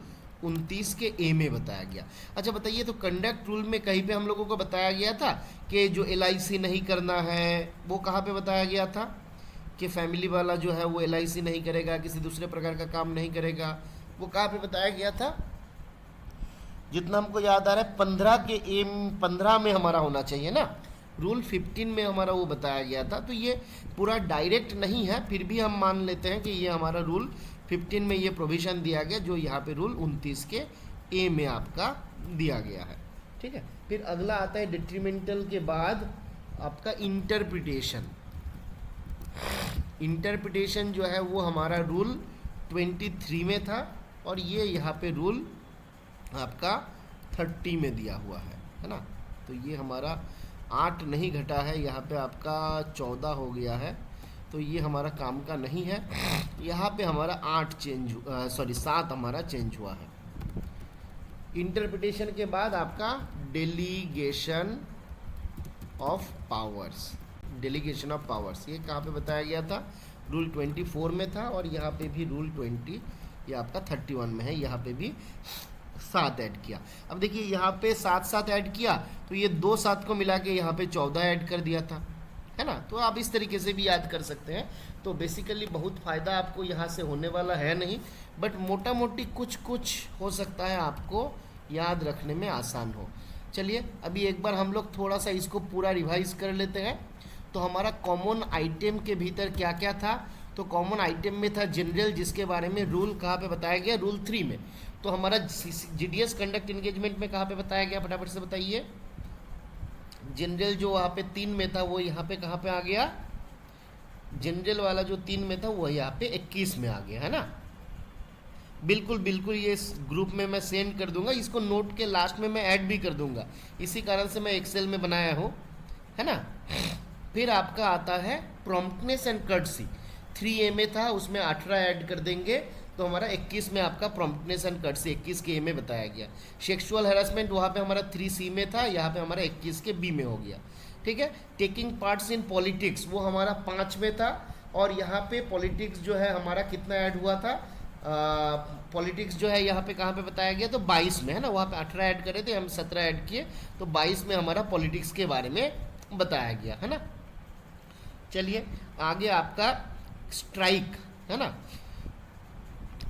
29 के ए में बताया गया। अच्छा बताइए, तो कंडक्ट रूल में कहीं पे हम लोगों को बताया गया था कि जो LIC नहीं करना है, वो कहाँ पे बताया गया था कि फैमिली वाला जो है वो LIC नहीं करेगा, किसी दूसरे प्रकार का काम नहीं करेगा, वो कहाँ पे बताया गया था, जितना हमको याद आ रहा है 15 में हमारा होना चाहिए ना, रूल 15 में हमारा वो बताया गया था। तो ये पूरा डायरेक्ट नहीं है, फिर भी हम मान लेते हैं कि ये हमारा रूल 15 में ये प्रोविज़न दिया गया, जो यहाँ पे रूल 29 के ए में आपका दिया गया है, ठीक है। फिर अगला आता है डिट्रीमेंटल के बाद आपका इंटरप्रिटेशन। इंटरप्रिटेशन जो है वो हमारा रूल 23 में था और ये यहाँ पे रूल आपका 30 में दिया हुआ है ना। तो ये हमारा 8 नहीं घटा है, यहाँ पे आपका 14 हो गया है, तो ये हमारा काम का नहीं है। यहाँ पे हमारा 7 हमारा चेंज हुआ है। इंटरप्रिटेशन के बाद आपका delegation of powers, delegation of powers ये कहाँ पे बताया गया था, रूल 24 में था और यहाँ पे भी रूल 20 ये आपका 31 में है, यहाँ पे भी 7 ऐड किया। अब देखिए यहाँ पे 7 ऐड किया तो ये 2 7 को मिला के यहाँ पे 14 ऐड कर दिया था, है ना। तो आप इस तरीके से भी याद कर सकते हैं। तो बेसिकली बहुत फ़ायदा आपको यहाँ से होने वाला है नहीं, बट मोटा मोटी कुछ कुछ हो सकता है आपको याद रखने में आसान हो। चलिए अभी एक बार हम लोग थोड़ा सा इसको पूरा रिवाइज कर लेते हैं। तो हमारा कॉमन आइटम के भीतर क्या क्या था, तो कॉमन आइटम में था जनरल, जिसके बारे में रूल कहाँ पे बताया गया, रूल 3 में। तो हमारा जीडीएस कंडक्ट एंगेजमेंट में कहाँ पे बताया गया, फटाफट से बताइए। जनरल जो वहाँ पे 3 में था वो यहाँ पे कहाँ पे आ गया, जनरल वाला जो 3 में था वो यहाँ पे 21 में आ गया, है ना। बिल्कुल बिल्कुल, ये इस ग्रुप में मैं सेंड कर दूंगा, इसको नोट के लास्ट में मैं ऐड भी कर दूंगा, इसी कारण से मैं एक्सेल में बनाया हूँ, है ना। फिर आपका आता है प्रॉम्प्टनेस एंड कर्टसी, 3A में था, उसमें 18 ऐड कर देंगे तो हमारा 21 में आपका प्रॉम्प्टनेस एंड कर्टसी 21 के ए में बताया गया। सेक्सुअल हैरेसमेंट वहाँ पे हमारा 3C में था, यहाँ पे हमारा 21 के बी में हो गया, ठीक है। टेकिंग पार्ट्स इन पॉलिटिक्स वो हमारा 5 में था, और यहाँ पे पॉलिटिक्स जो है हमारा कितना ऐड हुआ था, पॉलिटिक्स जो है यहाँ पे कहाँ पे बताया गया, तो 22 में, है ना। वहाँ पे 18 ऐड करे थे, हम 17 ऐड किए, तो 22 में हमारा पॉलिटिक्स के बारे में बताया गया, है ना। चलिए आगे आपका स्ट्राइक, है ना।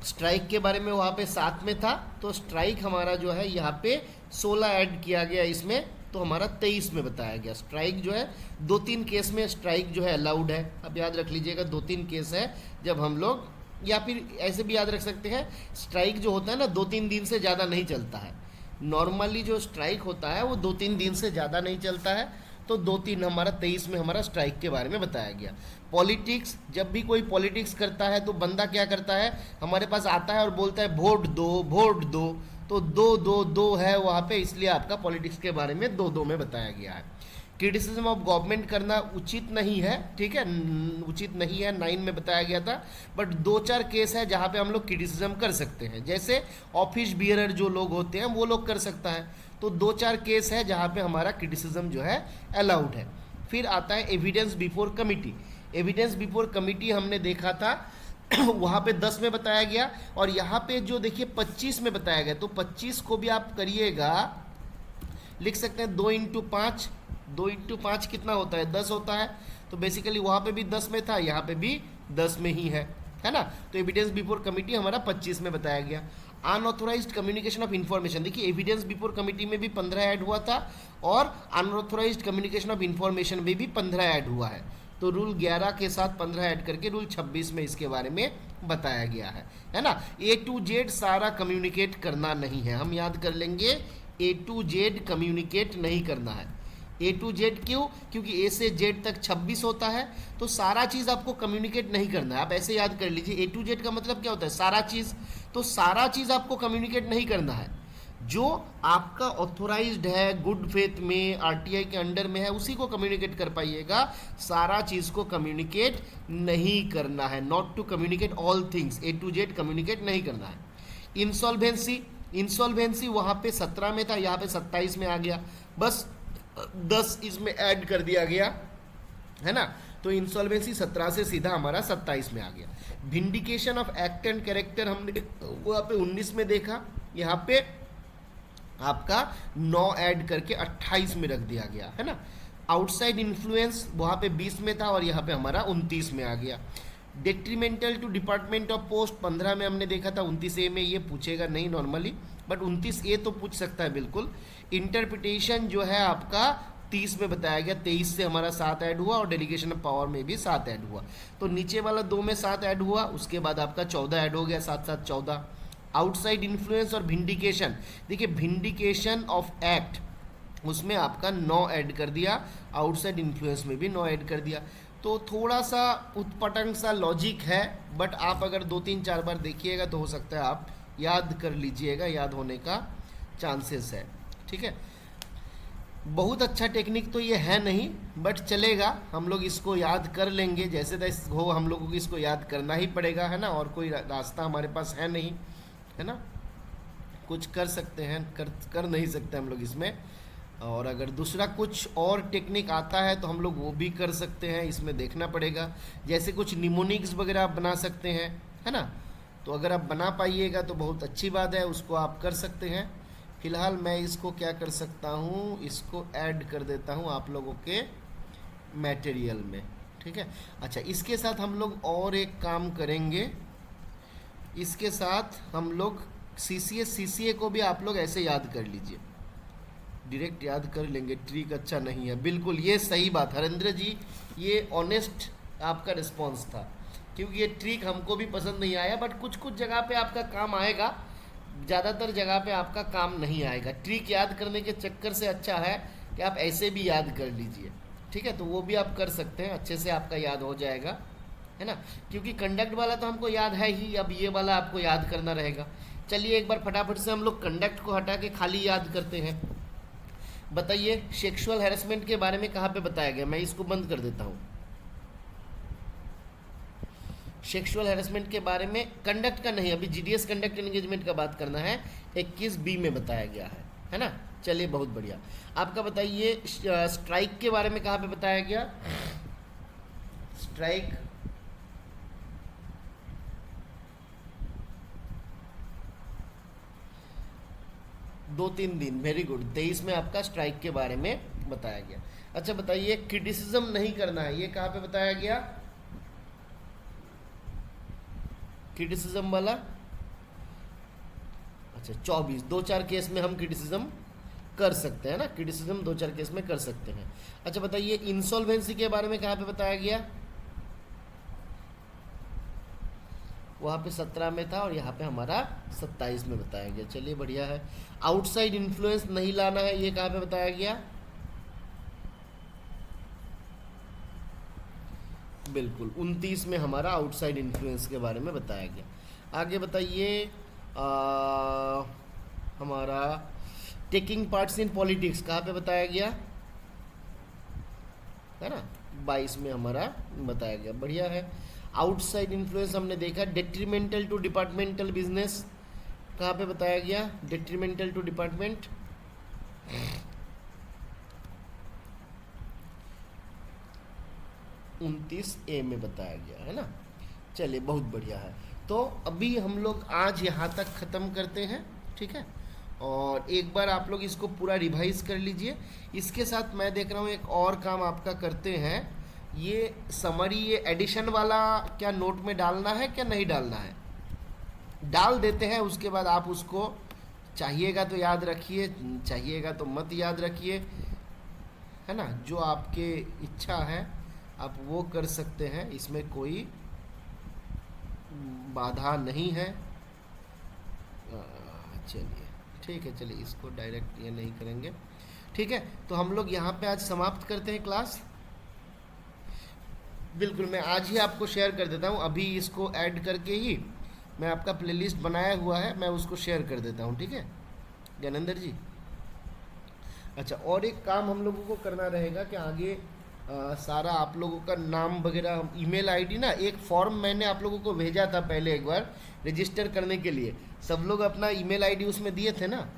स्ट्राइक के बारे में वहाँ पे 7 में था, तो स्ट्राइक हमारा जो है यहाँ पे 16 ऐड किया गया इसमें, तो हमारा 23 में बताया गया। स्ट्राइक जो है 2-3 केस में स्ट्राइक जो है अलाउड है, अब याद रख लीजिएगा 2-3 केस है जब हम लोग, या फिर ऐसे भी याद रख सकते हैं, स्ट्राइक जो होता है ना 2-3 दिन से ज़्यादा नहीं चलता है। नॉर्मली जो स्ट्राइक होता है वो 2-3 दिन से ज़्यादा नहीं चलता है, तो 2-3 हमारा 23 में हमारा स्ट्राइक के बारे में बताया गया। पॉलिटिक्स, जब भी कोई पॉलिटिक्स करता है तो बंदा क्या करता है, हमारे पास आता है और बोलता है वोट दो वोट दो, तो 2-2-2 है वहाँ पे, इसलिए आपका पॉलिटिक्स के बारे में 2-2 में बताया गया है। क्रिटिसिज्म ऑफ गवर्नमेंट करना उचित नहीं है, ठीक है, उचित नहीं है, 9 में बताया गया था। बट 2-4 केस है जहाँ पे हम लोग क्रिटिसिज्म कर सकते हैं, जैसे ऑफिस बियरर जो लोग होते हैं वो लोग कर सकता है, तो 2-4 केस है जहाँ पे हमारा क्रिटिसिज्म जो है अलाउड है। फिर आता है evidence before committee. Evidence before committee हमने देखा था वहाँ पे 10 में बताया गया, और यहाँ पे जो देखिए 25 में बताया गया, तो 25 को भी आप करिएगा, लिख सकते हैं 2 × 5, 2 × 5 कितना होता है, 10 होता है, तो बेसिकली वहाँ पे भी 10 में था, यहाँ पे भी 10 में ही है ना। तो एविडेंस बिफोर कमिटी हमारा 25 में बताया गया। अनऑथोराइज्ड कम्युनिकेशन ऑफ इन्फॉर्मेशन, देखिए एविडेंस बिफोर कमिटी में भी 15 ऐड हुआ था, और अनऑथोराइज्ड कम्युनिकेशन ऑफ इन्फॉर्मेशन में भी 15 ऐड हुआ है, तो रूल 11 के साथ 15 ऐड करके रूल 26 में इसके बारे में बताया गया है ना। A to Z सारा कम्युनिकेट करना नहीं है, हम याद कर लेंगे, A to Z कम्युनिकेट नहीं करना है। A to Z क्यों, क्योंकि A से Z तक 26 होता है, तो सारा चीज़ आपको कम्युनिकेट नहीं करना है। आप ऐसे याद कर लीजिए, A to Z का मतलब क्या होता है, सारा चीज़, तो सारा चीज़ आपको कम्युनिकेट नहीं करना है। जो आपका ऑथोराइज्ड है, गुड फेथ में, आरटीआई के अंडर में है, उसी को कम्युनिकेट कर पाइएगा, सारा चीज़ को कम्युनिकेट नहीं करना है। Not to communicate all things, A to Z communicate नहीं करना है। इंसॉल्वेंसी, इंसॉल्वेंसी वहाँ पे 17 में था, यहाँ पे 27 में आ गया, बस 10 इसमें ऐड कर दिया गया, है ना। तो इंसॉल्वेंसी 17 से सीधा हमारा 27 में आ गया। Vindication of act and character हमने वहाँ पे 19 में देखा, यहाँ पे आपका 9 ऐड करके 28 में रख दिया गया, है ना। आउटसाइड इन्फ्लुएंस वहाँ पे 20 में था, और यहाँ पे हमारा 29 में आ गया। Detrimental to department of post 15 में हमने देखा था, 29A में ये पूछेगा नहीं नॉर्मली, बट 29A तो पूछ सकता है बिल्कुल। इंटरप्रिटेशन जो है आपका 30 में बताया गया, 23 से हमारा 7 ऐड हुआ, और डेलीगेशन ऑफ पावर में भी 7 ऐड हुआ, तो नीचे वाला 2 में 7 ऐड हुआ, उसके बाद आपका 14 ऐड हो गया, 7-7 14। आउटसाइड इन्फ्लुएंस और विंडिकेशन, देखिए विंडिकेशन ऑफ एक्ट उसमें आपका 9 ऐड कर दिया, आउटसाइड इन्फ्लुएंस में भी 9 ऐड कर दिया। तो थोड़ा सा उत्पटंग सा लॉजिक है, बट आप अगर 2-3-4 बार देखिएगा तो हो सकता है आप याद कर लीजिएगा, याद होने का चांसेस है, ठीक है। बहुत अच्छा टेक्निक तो ये है नहीं, बट चलेगा, हम लोग इसको याद कर लेंगे, जैसे तैसे हो हम लोगों को इसको याद करना ही पड़ेगा, है ना, और कोई रास्ता हमारे पास है नहीं, है ना। कुछ कर सकते हैं, कर नहीं सकते हम लोग इसमें, और अगर दूसरा कुछ और टेक्निक आता है तो हम लोग वो भी कर सकते हैं, इसमें देखना पड़ेगा। जैसे कुछ निमोनिक्स वगैरह आप बना सकते हैं, है ना, तो अगर आप बना पाइएगा तो बहुत अच्छी बात है, उसको आप कर सकते हैं। फिलहाल मैं इसको क्या कर सकता हूँ, इसको ऐड कर देता हूँ आप लोगों के मटेरियल में, ठीक है। अच्छा, इसके साथ हम लोग और एक काम करेंगे, इसके साथ हम लोग सीसीए को भी आप लोग ऐसे याद कर लीजिए, डायरेक्ट याद कर लेंगे, ट्रिक अच्छा नहीं है। बिल्कुल ये सही बात हरेंद्र जी, ये ऑनेस्ट आपका रिस्पॉन्स था, क्योंकि ये ट्रिक हमको भी पसंद नहीं आया, बट कुछ कुछ जगह पे आपका काम आएगा, ज़्यादातर जगह पे आपका काम नहीं आएगा। ट्रिक याद करने के चक्कर से अच्छा है कि आप ऐसे भी याद कर लीजिए, ठीक है। तो वो भी आप कर सकते हैं, अच्छे से आपका याद हो जाएगा, है ना। क्योंकि कंडक्ट वाला तो हमको याद है ही, अब ये वाला आपको याद करना रहेगा। चलिए एक बार फटाफट से हम लोग कंडक्ट को हटा के खाली याद करते हैं। बताइए सेक्सुअल हैरेसमेंट के बारे में कहाँ पे बताया गया, मैं इसको बंद कर देता हूँ। सेक्सुअल हैरेसमेंट के बारे में कंडक्ट का नहीं, अभी जीडीएस कंडक्ट एंगेजमेंट का बात करना है, 21B में बताया गया है ना। चलिए बहुत बढ़िया। आपका बताइए स्ट्राइक के बारे में कहाँ पे बताया गया, स्ट्राइक 2-3 दिन, वेरी गुड। 23 में आपका स्ट्राइक के बारे में बताया गया। अच्छा बताइए क्रिटिसिज्म नहीं करना है, ये कहाँ पे बताया गया, क्रिटिसिज्म वाला। अच्छा 24, 2-4 केस में हम क्रिटिसिज्म कर सकते हैं ना, क्रिटिसिज्म 2-4 केस में कर सकते हैं। अच्छा बताइए इंसॉल्वेंसी के बारे में कहाँ पे बताया गया, वहाँ पे 17 में था और यहाँ पे हमारा 27 में बताया गया। चलिए बढ़िया है। आउटसाइड इन्फ्लुएंस नहीं लाना है, ये कहाँ पे बताया गया, बिल्कुल 29 में हमारा आउटसाइड इन्फ्लुएंस के बारे में बताया गया। आगे बताइए हमारा टेकिंग पार्ट्स इन पॉलिटिक्स कहाँ पे बताया गया, है ना, 22 में हमारा बताया गया। बढ़िया है। आउटसाइड इन्फ्लुएंस हमने देखा, डेट्रीमेंटल टू डिपार्टमेंटल बिजनेस कहाँ पे बताया गया, डेट्रीमेंटल टू डिपार्टमेंट 29A में बताया गया है ना। चलिए बहुत बढ़िया है। तो अभी हम लोग आज यहाँ तक ख़त्म करते हैं, ठीक है। और एक बार आप लोग इसको पूरा रिवाइज कर लीजिए। इसके साथ मैं देख रहा हूँ एक और काम आपका करते हैं, ये समरी, ये एडिशन वाला क्या नोट में डालना है क्या नहीं डालना है, डाल देते हैं। उसके बाद आप उसको चाहिएगा तो याद रखिए, चाहिएगा तो मत याद रखिए, है ना। जो आपके इच्छा है आप वो कर सकते हैं, इसमें कोई बाधा नहीं है। चलिए ठीक है, चलिए इसको डायरेक्ट ये नहीं करेंगे, ठीक है। तो हम लोग यहाँ पे आज समाप्त करते हैं क्लास। बिल्कुल मैं आज ही आपको शेयर कर देता हूँ, अभी इसको ऐड करके ही मैं आपका प्लेलिस्ट बनाया हुआ है, मैं उसको शेयर कर देता हूँ, ठीक है ज्ञानेंद्र जी। अच्छा और एक काम हम लोगों को करना रहेगा कि आगे सारा आप लोगों का नाम वगैरह, ईमेल आईडी ना, एक फॉर्म मैंने आप लोगों को भेजा था पहले एक बार रजिस्टर करने के लिए, सब लोग अपना ईमेल आईडी उसमें दिए थे ना।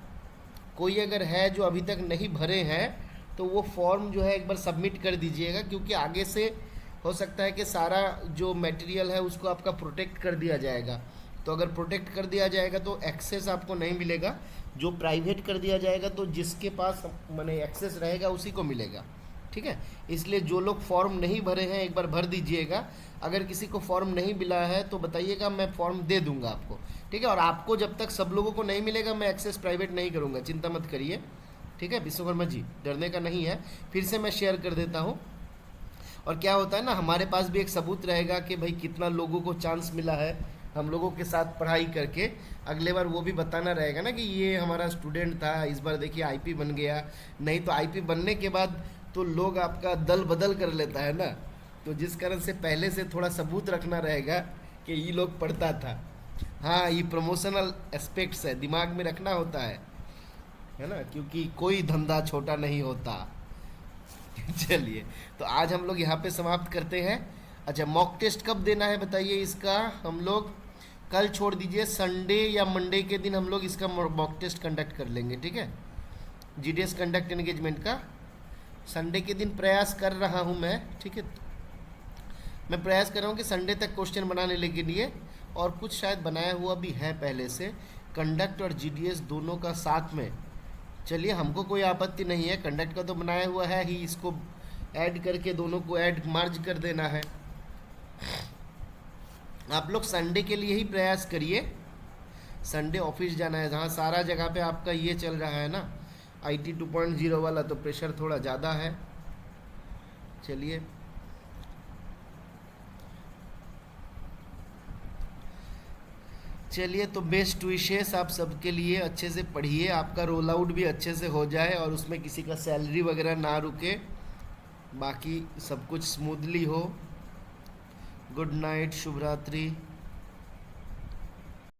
कोई अगर है जो अभी तक नहीं भरे हैं तो वो फॉर्म जो है एक बार सबमिट कर दीजिएगा, क्योंकि आगे से हो सकता है कि सारा जो मटेरियल है उसको आपका प्रोटेक्ट कर दिया जाएगा। तो अगर प्रोटेक्ट कर दिया जाएगा तो एक्सेस आपको नहीं मिलेगा, जो प्राइवेट कर दिया जाएगा तो जिसके पास माने एक्सेस रहेगा उसी को मिलेगा, ठीक है। इसलिए जो लोग फॉर्म नहीं भरे हैं एक बार भर दीजिएगा। अगर किसी को फॉर्म नहीं मिला है तो बताइएगा, मैं फॉर्म दे दूंगा आपको, ठीक है। और आपको जब तक सब लोगों को नहीं मिलेगा मैं एक्सेस प्राइवेट नहीं करूंगा, चिंता मत करिए, ठीक है विश्वकर्मा जी, डरने का नहीं है। फिर से मैं शेयर कर देता हूँ। और क्या होता है ना, हमारे पास भी एक सबूत रहेगा कि भाई कितना लोगों को चांस मिला है हम लोगों के साथ पढ़ाई करके। अगले बार वो भी बताना रहेगा ना कि ये हमारा स्टूडेंट था, इस बार देखिए आईपी बन गया। नहीं तो आईपी बनने के बाद तो लोग आपका दल बदल कर लेता है ना, तो जिस कारण से पहले से थोड़ा सबूत रखना रहेगा कि ये लोग पढ़ता था। हाँ ये प्रमोशनल एस्पेक्ट्स है, दिमाग में रखना होता है ना, क्योंकि कोई धंधा छोटा नहीं होता। चलिए तो आज हम लोग यहाँ पे समाप्त करते हैं। अच्छा मॉक टेस्ट कब देना है बताइए इसका, हम लोग कल छोड़ दीजिए, संडे या मंडे के दिन हम लोग इसका मॉक टेस्ट कंडक्ट कर लेंगे, ठीक है। जीडीएस कंडक्ट एंगेजमेंट का संडे के दिन प्रयास कर रहा हूँ मैं, ठीक है। मैं प्रयास कर रहा हूँ कि संडे तक क्वेश्चन बनाने के लिए, और कुछ शायद बनाया हुआ भी है पहले से, कंडक्ट और जीडीएस दोनों का साथ में। चलिए हमको कोई आपत्ति नहीं है, कंडक्ट का तो बनाया हुआ है ही, इसको ऐड करके दोनों को ऐड मर्ज कर देना है। आप लोग संडे के लिए ही प्रयास करिए, संडे ऑफिस जाना है, जहाँ सारा जगह पे आपका ये चल रहा है ना IT 2.0 वाला, तो प्रेशर थोड़ा ज़्यादा है। चलिए चलिए, तो बेस्ट विशेस आप सबके लिए, अच्छे से पढ़िए, आपका रोल आउट भी अच्छे से हो जाए और उसमें किसी का सैलरी वगैरह ना रुके, बाकी सब कुछ स्मूथली हो। गुड नाइट, शुभ रात्रि।